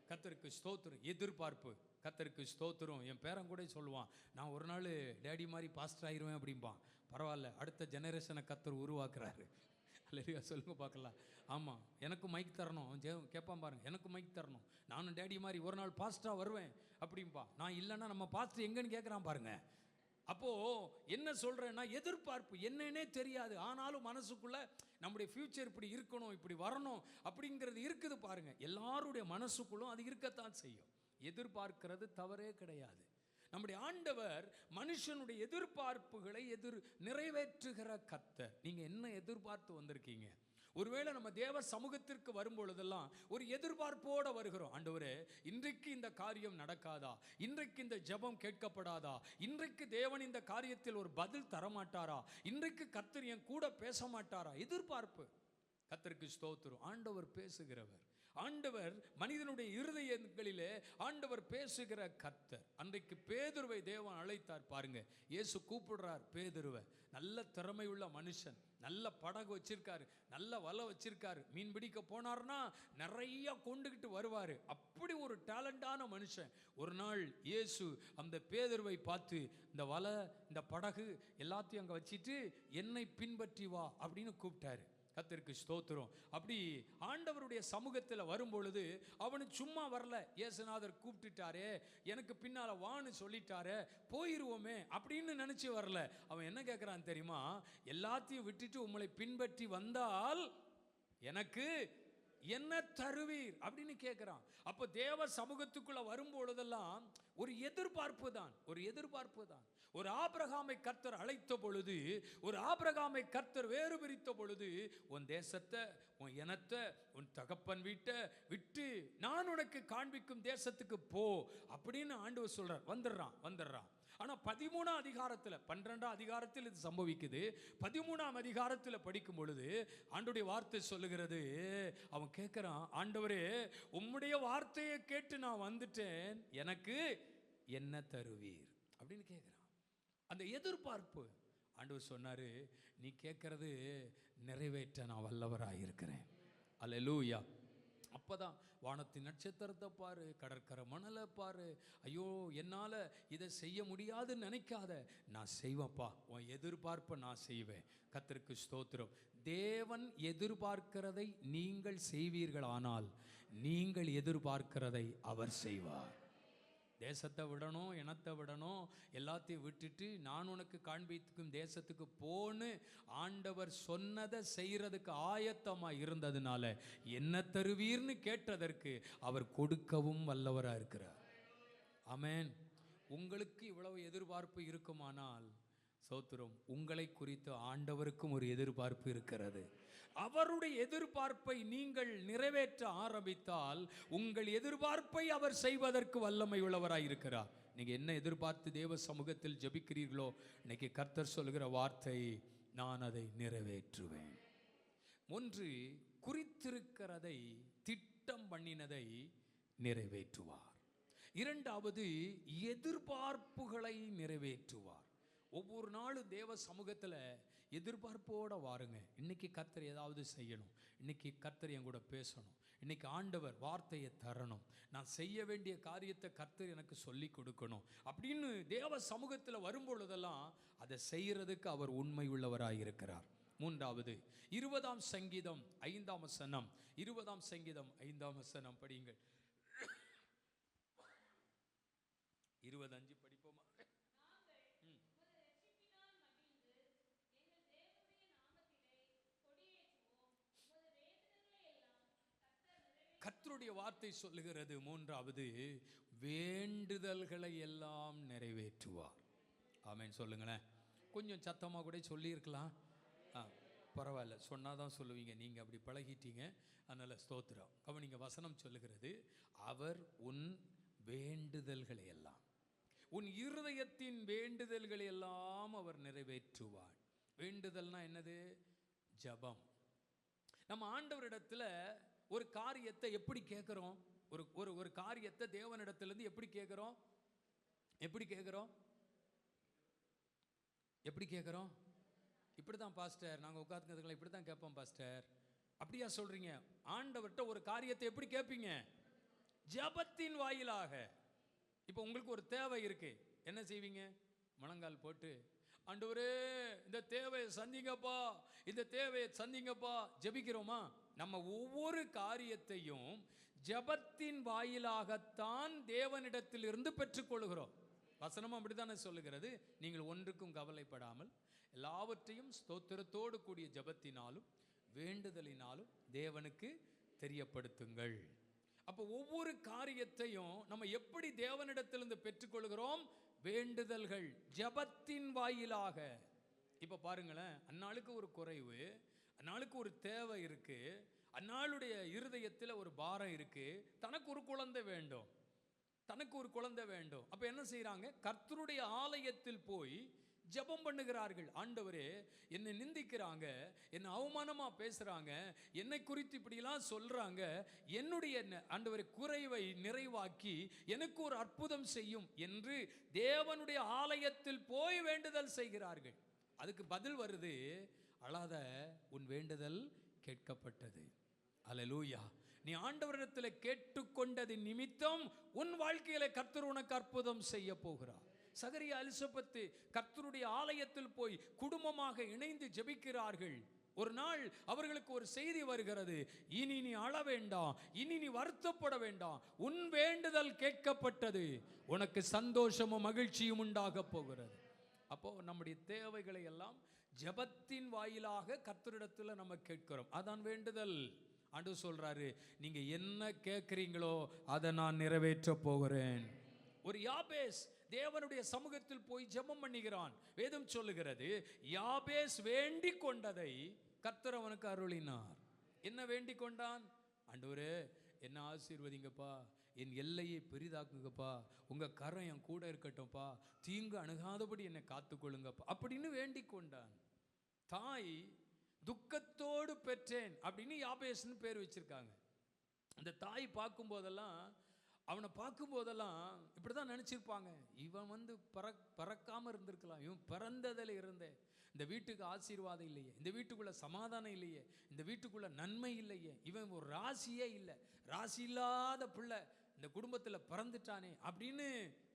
கர்த்தருக்கு ஸ்தோத்திரம். எதிர்பார்ப்பு. கர்த்தருக்கு ஸ்தோத்திரம். என் பேரன் கூட சொல்லுவான், நான் ஒரு நாள் டேடி மாதிரி பாஸ்டர் ஆகிருவேன் அப்படிம்பான். பரவாயில்ல, அடுத்த ஜெனரேஷனை கர்த்தர் உருவாக்குறாரு. அல்லேலூயா. சொல்லுங்க பார்க்கலாம். ஆமாம், எனக்கு மைக் தரணும். கேட்பான் பாருங்க, எனக்கு மைக் தரணும், நானும் டேடி மாதிரி ஒரு நாள் பாஸ்டராக வருவேன் அப்படின்பா. நான் இல்லைன்னா நம்ம பாஸ்டர் எங்கன்னு கேட்குறான் பாருங்க. அப்போது என்ன சொல்கிறேன்னா, எதிர்பார்ப்பு என்னன்னே தெரியாது, ஆனாலும் மனசுக்குள்ள நம்முடைய ஃப்யூச்சர் இப்படி இருக்கணும், இப்படி வரணும் அப்படிங்கிறது இருக்குது பாருங்க. எல்லாருடைய மனசுக்குள்ளும் அது இருக்கத்தான் செய்யும். எதிர்பார்க்கிறது தவறே கிடையாது. நம்முடைய ஆண்டவர் மனுஷனுடைய எதிர்பார்ப்புகளை நிறைவேற்றுகிற கர்த்தர். நீங்கள் என்ன எதிர்பார்த்து வந்திருக்கீங்க? ஒருவேளை நம்ம தேவ சமூகத்திற்கு வரும் பொழுதெல்லாம் ஒரு எதிர்பார்ப்போடு வருகிறோம். ஆண்டவரே, இன்றைக்கு இந்த காரியம் நடக்காதா? இன்றைக்கு இந்த ஜெபம் கேட்கப்படாதா? இன்றைக்கு தேவன் இந்த காரியத்தில் ஒரு பதில் தரமாட்டாரா? இன்றைக்கு கர்த்தர் என் கூட பேச மாட்டாரா? எதிர்பார்ப்பு. கர்த்தருக்கு ஸ்தோத்திரம். ஆண்டவர் பேசுகிறவர். ஆண்டவர் மனிதனுடைய இருதயங்களிலே ஆண்டவர் பேசுகிற கர்த்தர். அன்றைக்கு பேதுருவை தேவன் அழைத்தார் பாருங்க. இயேசு கூப்பிடுறார் பேதுருவை. நல்ல திறமை உள்ள மனுஷன், நல்ல படகு வச்சிருக்காரு, நல்ல வலை வச்சிருக்காரு. மீன் பிடிக்க போனார்னா நிறைய கொண்டுகிட்டு வருவார். அப்படி ஒரு டேலண்டான மனுஷன். ஒரு நாள் இயேசு அந்த பேதுருவை பார்த்து, இந்த வலை, இந்த படகு எல்லாத்தையும் அங்கே வச்சுட்டு என்னை பின்பற்றி வா அப்படின்னு கூப்பிட்டாரு. கர்த்தருக்கு ஸ்தோத்திரம். அப்படி ஆண்டவருடைய சமூகத்தில் வரும்பொழுது அவனு சும்மா வரல. இயேசுநாதர் கூப்பிட்டுட்டாரே, எனக்கு பின்னால் வான்னு சொல்லிட்டாரே, போயிடுவோமே அப்படின்னு நினச்சி வரல. அவன் என்ன கேட்குறான் தெரியுமா? எல்லாத்தையும் விட்டுட்டு உங்களை பின்பற்றி வந்தால் எனக்கு என்ன தருவீர் அப்படின்னு கேட்குறான். அப்போ தேவ சமூகத்துக்குள்ள வரும்பொழுதெல்லாம் ஒரு எதிர்பார்ப்பு தான், ஒரு எதிர்பார்ப்பு தான். ஒரு ஆபிரகாமை கர்த்தர் அழைத்த பொழுது, ஒரு ஆபிரகாமை கர்த்தர் வேறு பிரித்த பொழுது, உன் தேசத்தை, உன் இனத்தை, உன் தகப்பன் வீட்டை விட்டு நான் உனக்கு காண்பிக்கும் தேசத்துக்கு போ அப்படின்னு ஆண்டவர் சொல்றார். வந்துடுறான். ஆனால் 13ஆம் அதிகாரத்தில், 12ஆம் அதிகாரத்தில் இது சம்பவிக்குது. 13ஆம் அதிகாரத்தில் படிக்கும் பொழுது ஆண்டவருடைய வார்த்தை சொல்லுகிறது, அவன் கேட்குறான், ஆண்டவரே, உம்முடைய வார்த்தையை கேட்டு நான் வந்துட்டேன், எனக்கு என்ன தருவீர் அப்படின்னு கேட்குறான். அந்த எதிர்பார்ப்பு. ஆண்டவர் சொன்னார், நீ கேட்கறது நிறைவேற்ற நான் வல்லவராக இருக்கிறேன். அல்லேலூயா. அப்போதான் வானத்தின் நட்சத்திரத்தை பாரு, கடற்கரை மணலை பாரு, ஐயோ என்னால் இதை செய்ய முடியாதுன்னு நினைக்காத, நான் செய்வேன்ப்பா, உன் எதிர்பார்ப்பை நான் செய்வேன். கர்த்தருக்கு ஸ்தோத்திரம். தேவன் எதிர்பார்க்கிறதை நீங்கள் செய்வீர்களானால் நீங்கள் எதிர்பார்க்கிறதை அவர் செய்வார். தேசத்தை விடணும், இனத்தை விடணும், எல்லாத்தையும் விட்டுட்டு நான் உனக்கு காண்பிக்கும் தேசத்துக்கு போன்னு ஆண்டவர் சொன்னதை செய்கிறதுக்கு ஆயத்தமாக இருந்ததுனால என்ன தருவீர்னு கேட்டதற்கு அவர் கொடுக்கவும் வல்லவராக இருக்கிறார். ஆமென். உங்களுக்கு இவ்வளவு எதிர்பார்ப்பு இருக்குமானால் சோத்திரம், உங்களை குறித்து ஆண்டவருக்கும் ஒரு எதிர்பார்ப்பு இருக்கிறது. அவருடைய எதிர்பார்ப்பை நீங்கள் நிறைவேற்ற ஆரம்பித்தால் உங்கள் எதிர்பார்ப்பை அவர் செய்வதற்கு வல்லமை உள்ளவராய் இருக்கிறார். நீங்கள் என்ன எதிர்பார்த்து தேவ சமூகத்தில் ஜெபிக்கிறீர்களோ, இன்னைக்கு கர்த்தர் சொல்கிற வார்த்தை, நான் அதை நிறைவேற்றுவேன். ஒன்று, குறித்திருக்கிறதை, திட்டம் பண்ணினதை நிறைவேற்றுவார். இரண்டாவது, எதிர்பார்ப்புகளை நிறைவேற்றுவார். ஒவ்வொரு நாளும் தேவ சமூகத்தில் எதிர்பார்ப்போடு வாருங்க. இன்றைக்கி கர்த்தர் ஏதாவது செய்யணும், இன்றைக்கி கர்த்தர் என் கூட பேசணும், இன்றைக்கி ஆண்டவர் வார்த்தையை தரணும், நான் செய்ய வேண்டிய காரியத்தை கர்த்தர் எனக்கு சொல்லி கொடுக்கணும் அப்படின்னு தேவ சமூகத்தில் வரும்பொழுதெல்லாம் அதை செய்கிறதுக்கு அவர் உண்மை உள்ளவராக இருக்கிறார். மூன்றாவது, 20ஆம் சங்கீதம் 5ஆம் வசனம். 20ஆம் சங்கீதம் 5ஆம் வசனம் படியுங்கள். 25 படிப்போமா? கர்த்தருடைய வார்த்தை சொல்லுகிறது, மூன்றாவது, வேண்டுதல்களை எல்லாம் நிறைவேற்றுவார். ஆமென் சொல்லுங்களேன். கொஞ்சம் சத்தமாக கூட சொல்லியிருக்கலாம். பரவாயில்ல, சொன்னால் தான் சொல்லுவீங்க, நீங்கள் அப்படி பழகிட்டீங்க, அதனால் ஸ்தோத்திரம். கவனிங்க, வசனம் சொல்லுகிறது, அவர் உன் வேண்டுதல்களை எல்லாம், உன் இருதயத்தின் வேண்டுதல்களை எல்லாம் அவர் நிறைவேற்றுவார். வேண்டுதல்னா என்னது? ஜபம். நம்ம ஆண்டவரிடத்தில் ஒரு காரியத்தை எப்படி கேட்குறோம்? ஒரு காரியத்தை தேவனிடத்திலிருந்து எப்படி கேட்குறோம்? எப்படி கேட்குறோம்? இப்படி தான் பாஸ்டர், நாங்கள் உட்காந்துக்கிறதுல இப்படி தான் கேட்போம் பாஸ்டர். அப்படியா சொல்கிறீங்க? ஆண்டவர்கிட்ட ஒரு காரியத்தை எப்படி கேட்பீங்க? ஜபத்தின் வாயிலாக. இப்போ உங்களுக்கு ஒரு தேவை இருக்கு, என்ன செய்வீங்க? முழங்கால் போட்டு, ஆண்டவரே இந்த தேவையை சந்திங்கப்பா, இந்த தேவையை சந்திங்கப்பா, ஜெபிக்கிறோமா? நம்ம ஒவ்வொரு காரியத்தையும் ஜபத்தின் வாயிலாகத்தான் தேவனிடத்திலிருந்து பெற்றுக்கொள்கிறோம். வசனம் அப்படித்தானே சொல்லுகிறது, நீங்கள் ஒன்றுக்கும் கவலைப்படாமல் எல்லாவற்றையும் ஸ்தோத்திரத்தோடு கூடிய ஜபத்தினாலும் வேண்டுதலினாலும் தேவனுக்கு தெரியப்படுத்துங்கள். அப்போ ஒவ்வொரு காரியத்தையும் நம்ம எப்படி தேவனிடத்திலிருந்து பெற்றுக்கொள்கிறோம்? வேண்டுதல்கள், ஜபத்தின் வாயிலாக. இப்போ பாருங்களேன், அந்நாளுக்கு ஒரு குறைவு, அந்நாளுக்கு ஒரு தேவை இருக்கு, அந்நாளுடைய இருதயத்தில் ஒரு பாரம் இருக்கு. தனக்கு ஒரு குழந்தை வேண்டும், தனக்கு ஒரு குழந்தை வேண்டும். அப்ப என்ன செய்யறாங்க? கர்த்தருடைய ஆலயத்தில் போய் ஜெபம் பண்ணுகிறார்கள். ஆண்டவரே, என்னை நிந்திக்கிறாங்க, என்னை அவமானமா பேசுறாங்க, என்னை குறித்து இப்படிலாம் சொல்றாங்க, என்னுடைய ஆண்டவரே குறைவை நிறைவாக்கி எனக்கு ஒரு அற்புதம் செய்யும் என்று தேவனுடைய ஆலயத்தில் போய் வேண்டுதல் செய்கிறார்கள். அதுக்கு பதில் வருது, அழாத, உன் வேண்டுதல் கேட்கப்பட்டது. அல்லேலூயா. நீ ஆண்டவரிடத்தில் கேட்டுக்கொண்டது நிமித்தம் உன் வாழ்க்கையில கர்த்தர் உனக்கு அற்புதம் செய்ய போகிறார். சகரியா எலிசபெத்து கர்த்தருடைய ஆலயத்தில் போய் குடும்பமாக இணைந்து ஜெபிக்கிறார்கள். ஒரு நாள் அவர்களுக்கு ஒரு செய்தி வருகிறது, இனி நீ அழ வேண்டாம், இனி நீ வருத்தப்பட வேண்டாம், உன் வேண்டுதல் கேட்கப்பட்டது, உனக்கு சந்தோஷமும் மகிழ்ச்சியும் உண்டாக போகிறது. அப்போ நம்முடைய தேவைகளை எல்லாம் ஜெபத்தின் வாயிலாக கர்த்தரிடத்தில் நம்ம கேட்கிறோம். அதான் வேண்டுதல். ஆண்டவர் சொல்றாரு, நீங்க என்ன கேட்கிறீங்களோ அதை நான் நிறைவேற்ற போகிறேன். ஒரு யாபேஸ் தேவனுடைய சமூகத்தில் போய் ஜெபம் பண்ணுகிறான். வேதம் சொல்லுகிறது, யாபேஸ் வேண்டிக் கொண்டதை கர்த்தர் அவனுக்கு அருளினார். என்ன வேண்டிக் கொண்டான்? ஆண்டவரே, என்ன ஆசீர்வதிங்கப்பா, என் எல்லையை பெரிதாக்குங்கப்பா, உங்க கரம் என் கூட இருக்கட்டும்ப்பா, தீங்கு அணுகாதபடி என்னை காத்துக்கொள்ளுங்கப்பா அப்படின்னு வேண்டிக் கொண்டான். தாய் துக்கத்தோடு பெற்றேன் அப்படின்னு யாபேஸ்னு பேர் வச்சிருக்காங்க. அந்த தாய் பார்க்கும்போதெல்லாம், அவனை பார்க்கும்போதெல்லாம் இப்படி தான் நினச்சிருப்பாங்க, இவன் பறக்காமல் இருந்திருக்கலாம், இவன் பிறந்ததில் இருந்தே இந்த வீட்டுக்கு ஆசீர்வாதம் இல்லையே, இந்த வீட்டுக்குள்ளே சமாதானம் இல்லையே, இந்த வீட்டுக்குள்ளே நன்மை இல்லையே, இவன் ஒரு ராசியே இல்லை, ராசி இல்லாத பிள்ளை இந்த குடும்பத்தில் பிறந்துட்டானே அப்படின்னு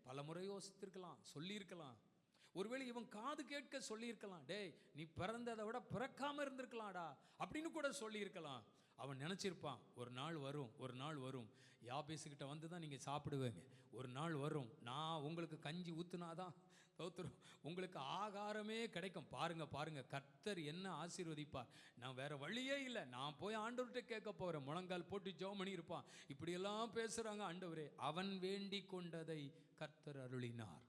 பல முறை யோசித்திருக்கலாம், சொல்லியிருக்கலாம். ஒருவேளை இவன் காது கேட்க சொல்லியிருக்கலாம், டேய் நீ பிறந்ததை விட பிறக்காமல் இருந்திருக்கலாம்டா அப்படின்னு கூட சொல்லியிருக்கலாம். அவன் நினச்சிருப்பான், ஒரு நாள் வரும், ஒரு நாள் வரும், யாபேசுக்கிட்ட வந்து தான் நீங்கள் சாப்பிடுவேங்க, ஒரு நாள் வரும், நான் உங்களுக்கு கஞ்சி ஊற்றுனாதான் தோத்துரும், உங்களுக்கு ஆகாரமே கிடைக்கும், பாருங்க பாருங்க கர்த்தர் என்ன ஆசீர்வதிப்பார், நான் வேற வழியே இல்லை, நான் போய் ஆண்டவர்கிட்ட கேட்க போகிறேன், முழங்கால் போட்டு ஜெபம் பண்ணி இருப்பான். இப்படியெல்லாம் பேசுகிறாங்க. ஆண்டவரே, அவன் வேண்டிக் கொண்டதை கர்த்தர் அருளினார்.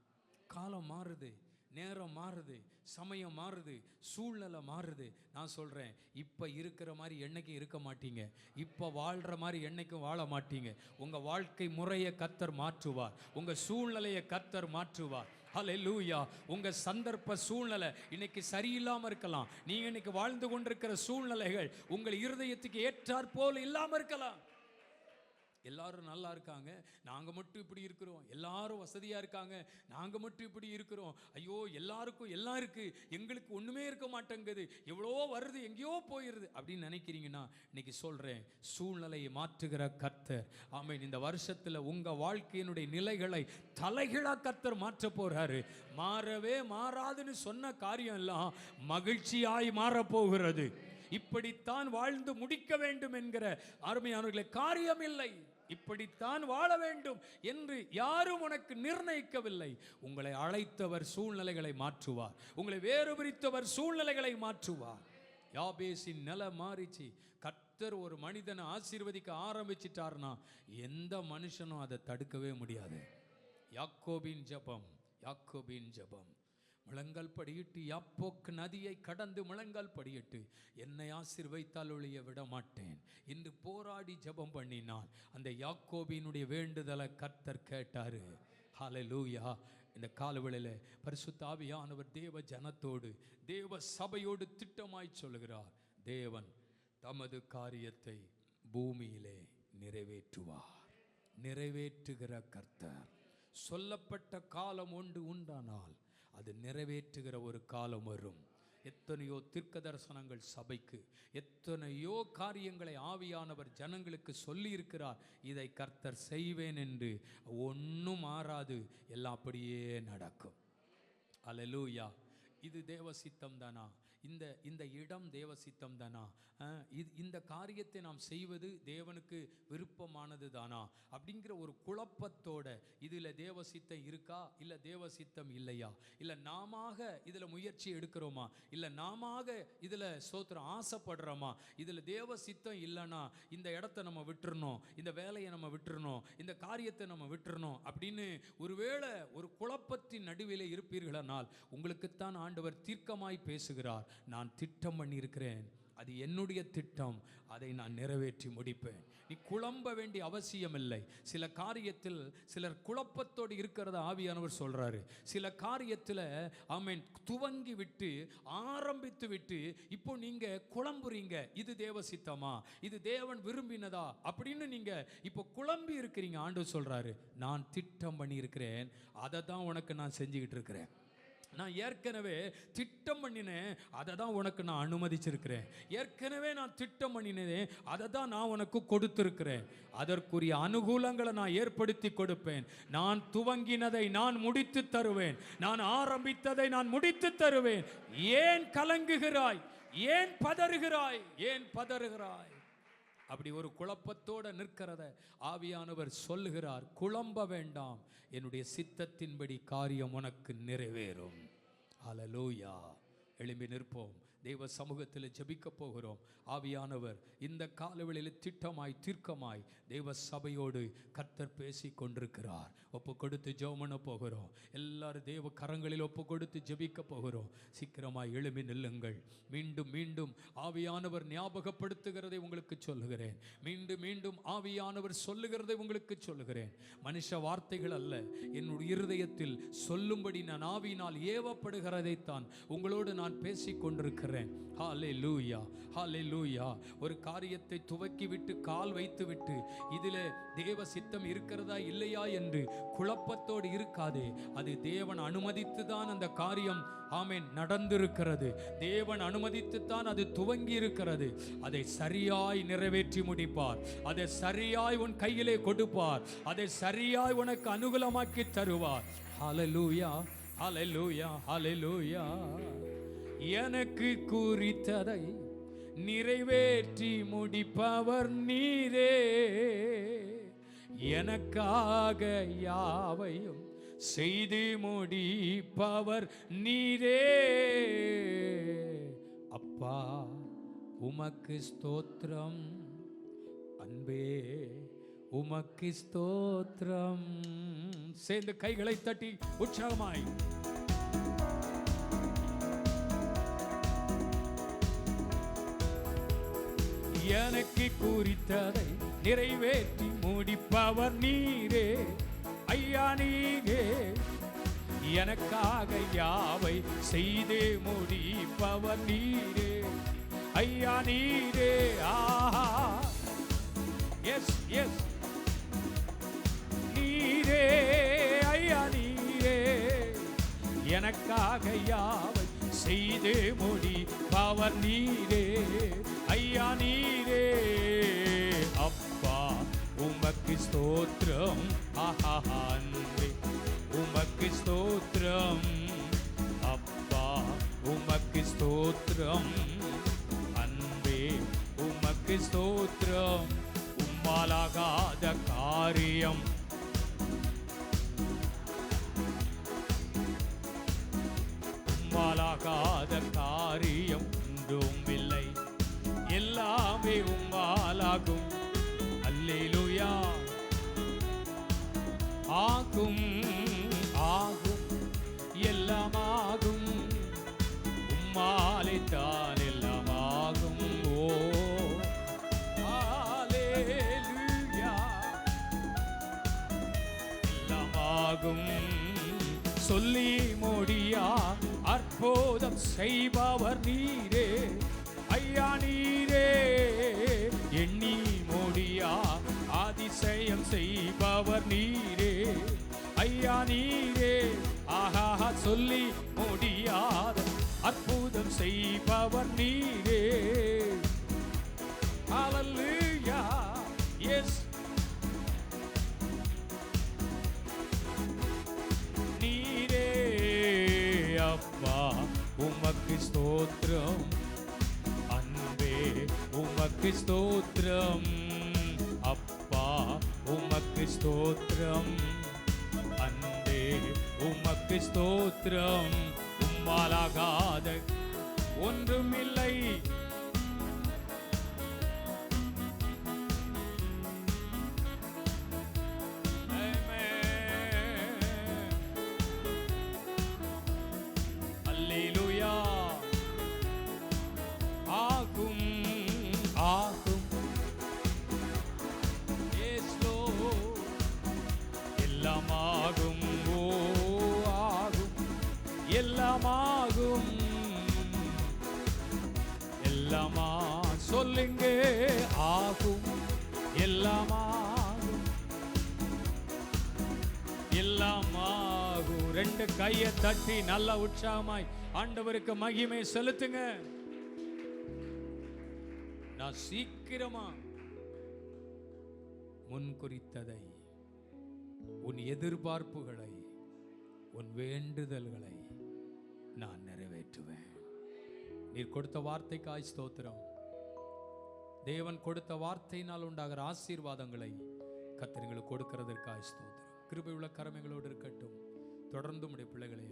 காலம் மாறுது, நேரம் மாறுது, சமயம் மாறுது, சூழ்நிலை மாறுது. நான் சொல்கிறேன், இப்போ இருக்கிற மாதிரி என்னைக்கும் இருக்க மாட்டீங்க, இப்போ வாழ்கிற மாதிரி என்னைக்கும் வாழ மாட்டீங்க. உங்கள் வாழ்க்கை முறையை கர்த்தர் மாற்றுவார், உங்கள் சூழ்நிலையை கர்த்தர் மாற்றுவார். ஹல்லேலூயா. உங்கள் சந்தர்ப்ப சூழ்நிலை இன்னைக்கு சரியில்லாமல் இருக்கலாம், நீங்கள் இன்னைக்கு வாழ்ந்து கொண்டிருக்கிற சூழ்நிலைகள் உங்கள் இருதயத்துக்கு ஏற்றாற்போல் இல்லாமல் இருக்கலாம். எல்லாரும் நல்லா இருக்காங்க, நாங்கள் மட்டும் இப்படி இருக்கிறோம், எல்லாரும் வசதியாக இருக்காங்க, நாங்கள் மட்டும் இப்படி இருக்கிறோம், ஐயோ எல்லாருக்கும் எல்லாம் இருக்குது, எங்களுக்கு ஒன்றுமே இருக்க மாட்டேங்குது, எவ்வளோ வருது எங்கேயோ போயிடுது அப்படின்னு நினைக்கிறீங்கன்னா, இன்னைக்கு சொல்கிறேன், சூழ்நிலையை மாற்றுகிற கர்த்தர், ஆமென், இந்த வருஷத்தில் உங்கள் வாழ்க்கையினுடைய நிலைகளை தலைகீழாக கர்த்தர் மாற்ற போகிறாரு. மாறவே மாறாதுன்னு சொன்ன காரியம் எல்லாம் மகிழ்ச்சியாய் மாறப்போகிறது. இப்படித்தான் வாழ்ந்து முடிக்க வேண்டும் என்கிற அருமையானவர்களே காரியம் இல்லை. இப்படித்தான் வாழ வேண்டும் என்று யாரும் உனக்கு நிர்ணயிக்கவில்லை. உங்களை அழைத்தவர் சூழ்நிலைகளை மாற்றுவார், உங்களை வேறு பிரித்தவர் சூழ்நிலைகளை மாற்றுவார். யாபேசின் நிலை மாறிச்சு. கர்த்தர் ஒரு மனிதனை ஆசீர்வதிக்க ஆரம்பிச்சிட்டார்னா எந்த மனுஷனும் அதை தடுக்கவே முடியாது. யாக்கோபின் ஜெபம், யாக்கோபின் ஜெபம், முழங்கால் படியிட்டு யாப்போக்கு நதியை கடந்து முழங்கால் படியிட்டு என்னை ஆசீர்வதித்தால் ஒழிய விட மாட்டேன் என்று போராடி ஜெபம் பண்ணினான். அந்த யாக்கோபினுடைய வேண்டுதலை கர்த்தர் கேட்டாரு. ஹல்லேலூயா. இந்த காலவேளையில் பரிசுத்த ஆவியானவர் தேவ ஜனத்தோடு தேவ சபையோடு திட்டமாய் சொல்லுகிறார், தேவன் தமது காரியத்தை பூமியிலே நிறைவேற்றுவார். நிறைவேற்றுகிற கர்த்தர். சொல்லப்பட்ட காலம் ஒன்று உண்டானால் அது நிறைவேற்றுகிற ஒரு காலம் வரும். எத்தனையோ தீர்க்க தரிசனங்கள் சபைக்கு, எத்தனையோ காரியங்களை ஆவியானவர் ஜனங்களுக்கு சொல்லி இருக்கிறார். இதை கர்த்தர் செய்வேன் என்று ஒன்றும் மாறாது, எல்லாம் அப்படியே நடக்கும். அல்லேலூயா. இது தேவ சித்தம் தானா? இந்த இடம் தேவ சித்தம் தானா? இந்த காரியத்தை நாம் செய்வது தேவனுக்கு விருப்பமானது தானா அப்படிங்கிற ஒரு குழப்பத்தோட இதில் தேவ சித்தம் இருக்கா இல்லை தேவ சித்தம் இல்லையா, இல்லை நாம இதில் முயற்சி எடுக்கிறோமா, இல்லை நாம இதில் சோத்திரம் ஆசைப்படுறோமா, இதில் தேவ சித்தம் இல்லைன்னா இந்த இடத்த நம்ம விட்டுறணும், இந்த வேலையை நம்ம விட்டுறணும், இந்த காரியத்தை நம்ம விட்டுறணும் அப்படின்னு ஒருவேளை ஒரு குழப்பத்தின் நடுவில் இருப்பீர்களானால் உங்களுக்குத்தான் ஆண்டவர் தீர்க்கமாய் பேசுகிறார். நான் திட்டம் பண்ணியிருக்கிறேன், அது என்னுடைய திட்டம், அதை நான் நிறைவேற்றி முடிப்பேன். நீ குழம்ப வேண்டிய அவசியம் இல்லை. சில காரியத்தில் சிலர் குழப்பத்தோடு இருக்கிறத ஆவியானவர் சொல்றாரு. சில காரியத்தில் ஆமென் துவங்கி விட்டு ஆரம்பித்து விட்டு இப்போ நீங்க குழம்புறீங்க. இது தேவ சித்தமா, இது தேவன் விரும்பினதா அப்படின்னு நீங்க இப்போ குழம்பி இருக்கிறீங்க. ஆண்டவர் சொல்றாரு, நான் திட்டம் பண்ணி இருக்கிறேன், அதை தான் உனக்கு நான் செஞ்சுக்கிட்டு இருக்கிறேன். நான் ஏற்கனவே திட்டம் பண்ணினேன், அதை தான் உனக்கு நான் அனுமதிச்சிருக்கிறேன். ஏற்கனவே நான் திட்டம் பண்ணினேன், அதை தான் நான் உனக்கு கொடுத்திருக்கிறேன். அதற்குரிய அனுகூலங்களை நான் ஏற்படுத்தி கொடுப்பேன். நான் துவங்கினதை நான் முடித்து தருவேன். நான் ஆரம்பித்ததை நான் முடித்து தருவேன். ஏன் கலங்குகிறாய்? ஏன் பதறுகிறாய்? ஏன் பதறுகிறாய்? அப்படி ஒரு குழப்பத்தோடு நிற்கிறத ஆவியானவர் சொல்லுகிறார், குழம்ப வேண்டாம், என்னுடைய சித்தத்தின்படி காரியம் உனக்கு நிறைவேறும். ஹல்லேலூயா. எழும்பி நிற்போம், தெய்வ சமூகத்தில் ஜெபிக்க போகிறோம். ஆவியானவர் இந்த காலவெளியில் திட்டமாய் தீர்க்கமாய் தெய்வ சபையோடு கர்த்தர் பேசி கொண்டிருக்கிறார். ஒப்பு கொடுத்து ஜெபம் பண்ண போகிறோம். எல்லாரும் தேவ கரங்களில் ஒப்பு கொடுத்து ஜெபிக்க போகிறோம். சீக்கிரமாய் எழும்பி நில்லுங்கள். மீண்டும் மீண்டும் ஆவியானவர் ஞாபகப்படுத்துகிறதை உங்களுக்கு சொல்லுகிறேன். மீண்டும் மீண்டும் ஆவியானவர் சொல்லுகிறதை உங்களுக்கு சொல்லுகிறேன். மனுஷ வார்த்தைகள் அல்ல, என்னுடைய இருதயத்தில் சொல்லும்படி நான் ஆவியினால் ஏவப்படுகிறதைத்தான் உங்களோடு நான் பேசிக் கொண்டிருக்கிறேன். ஹல்லேலூயா, ஹல்லேலூயா. ஒரு காரியத்தை துவக்கி விட்டு கால் வைத்து விட்டு இதில் தேவ சித்தம் இருக்கிறதா இல்லையா என்று குழப்பத்தோடு இருக்காதே. அது தேவன் அனுமதித்து தான் அந்த காரியம் ஆமென் நடந்திருக்கிறது. தேவன் அனுமதித்து தான் அது துவங்கி இருக்கிறது. அதை சரியாய் நிறைவேற்றி முடிப்பார். அதை சரியாய் உன் கையிலே கொடுப்பார். அதை சரியாய் உனக்கு அனுகூலமாக்கி தருவார். ஹல்லேலூயா, ஹல்லேலூயா, ஹல்லேலூயா. எனக்கு குறித்ததை நிறைவேற்றி முடிப்பவர் நீரே, எனக்காக யாவையும் செய்து முடிப்பவர் நீரே. அப்பா உமக்கு ஸ்தோத்திரம், அன்பே உமக்கு ஸ்தோத்திரம். சேர்ந்து கைகளை தட்டி உற்சாகமாய் எனக்கு குறித்ததை நிறைவேற்றி முடிப்பவர் நீரே, ஐயா நீரே, எனக்காக யாவை செய்து முடிப்பவர் நீரே, ஐயா நீரே. ஆஹா, எஸ் எஸ், நீரே, ஐயா நீரே, எனக்காக யாவை செய்து முடிப்பவர் நீரே, ஐயா நீரே. அப்பா உமக்கு ஸ்தோத்திரம், ஆஹா அன்பே உமக்கு ஸ்தோத்திரம். அப்பா உமக்கு ஸ்தோத்திரம், அன்பே உமக்கு ஸ்தோத்திரம். உம்மாலாகாத காரியம் உம்மாலாகாத காரியம் ஒன்றும் இல்லை, எல்லாமே உம்மாலாகும். அல்லேலூயா. ஆகும் ஆகும் எல்லாமாகும், உம்மாலே தான் எல்லாமாகும். ஓ அல்லேலூயா. எல்லாமாகும். சொல்லி முடியா அற்புதம் செய்பவர் நீரே, ஐயா நீரே, எண்ணி முடியா அதிசயம் செய்பவர் நீரே, ஐயா நீரே. ஆஹா, சொல்லி முடியாத அற்புதம் செய்பவர் நீரே. ஹல்லேலூயா. எஸ், நீரே. அப்பா உமக்கு ஸ்தோத்திரம், அன்பே உமக்கு ஸ்தோத்திரம். அப்பா உமக்கு ஸ்தோத்திரம், அன்பே உமக்கு ஸ்தோத்திரம். உம்மாலாகாத ஒன்றுமில்லை. அல்லேலூயா. ஆகும் எல்லாமாகும். எல்லாமா சொல்லுங்க, ஆகும். எல்லாமாகும், எல்லாமாகும். ரெண்டு கையை தட்டி நல்ல உற்சாகமாய் ஆண்டவருக்கு மகிமை செலுத்துங்க. நான் சீக்கிரமா முன் குறித்ததை, உன் எதிர்பார்ப்புகளை, உன் வேண்டுதல்களை நான் நிறைவேற்றுவேன். நீர் கொடுத்த வார்த்தைக்காய் ஸ்தோத்திரம். தேவன் கொடுத்த வார்த்தையினால் உண்டாகிற ஆசீர்வாதங்களை கர்த்தர்களுக்கு கொடுக்கிறதற்காய் ஸ்தோத்திரம். கிருபையுள்ள கரமைகளோடு இருக்கட்டும். தொடர்ந்து உடைய பிள்ளைகளை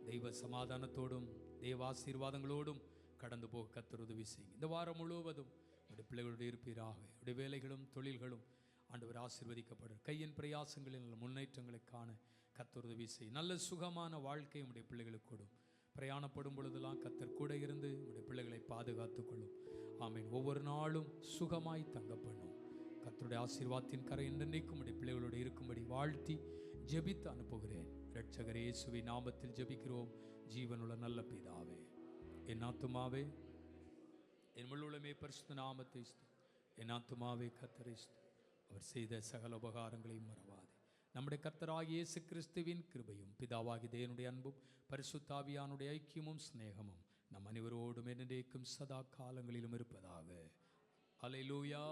தெய்வ சமாதானத்தோடும் தெய்வ ஆசீர்வாதங்களோடும் கடந்து போக கர்த்தர் உதவி செய்யுங்க. இந்த வாரம் முழுவதும் உடைய பிள்ளைகளோடு இருப்பீராக. உடைய வேலைகளும் தொழில்களும் ஆண்டவர் ஆசீர்வதிக்கப்படும். கையின் பிரயாசங்களில் முன்னேற்றங்களை காண கர்த்தர் உதவி செய்யும். நல்ல சுகமான வாழ்க்கை உடைய பிள்ளைகளுக்கு கொடும். பிரயாணப்படும் பொழுதெல்லாம் கர்த்தர் கூட இருந்து உடைய பிள்ளைகளை பாதுகாத்துக் கொள்ளும். ஆமீன். ஒவ்வொரு நாளும் சுகமாய் தங்க பண்ணும். கர்த்தருடைய ஆசீர்வாதத்தின் கரை என்றென்றைக்கும் உடைய பிள்ளைகளோடு இருக்கும்படி வாழ்த்தி ஜெபித்து அனுப்புகிறேன். இரட்சகர் இயேசுவின் நாமத்தில் ஜெபிக்கிறோம் ஜீவனுள்ள நல்ல பிதாவே. என் ஆத்துமாவே என் முழுமே பரிசுத்த நாமத்தை என் ஆத்துமாவே கர்த்தரை அவர் செய்த சகல உபகாரங்களையும் மறவாதே. நம்முடைய கர்த்தராகிய இயேசு கிறிஸ்துவின் கிருபையும் பிதாவாகிய தேவனுடைய அன்பும் பரிசுத்தாவியானுடைய ஐக்கியமும் சிநேகமும் நம் அனைவரோடும் என்றென்றைக்கும் சதா காலங்களிலும் இருப்பதாக. அல்லேலூயா.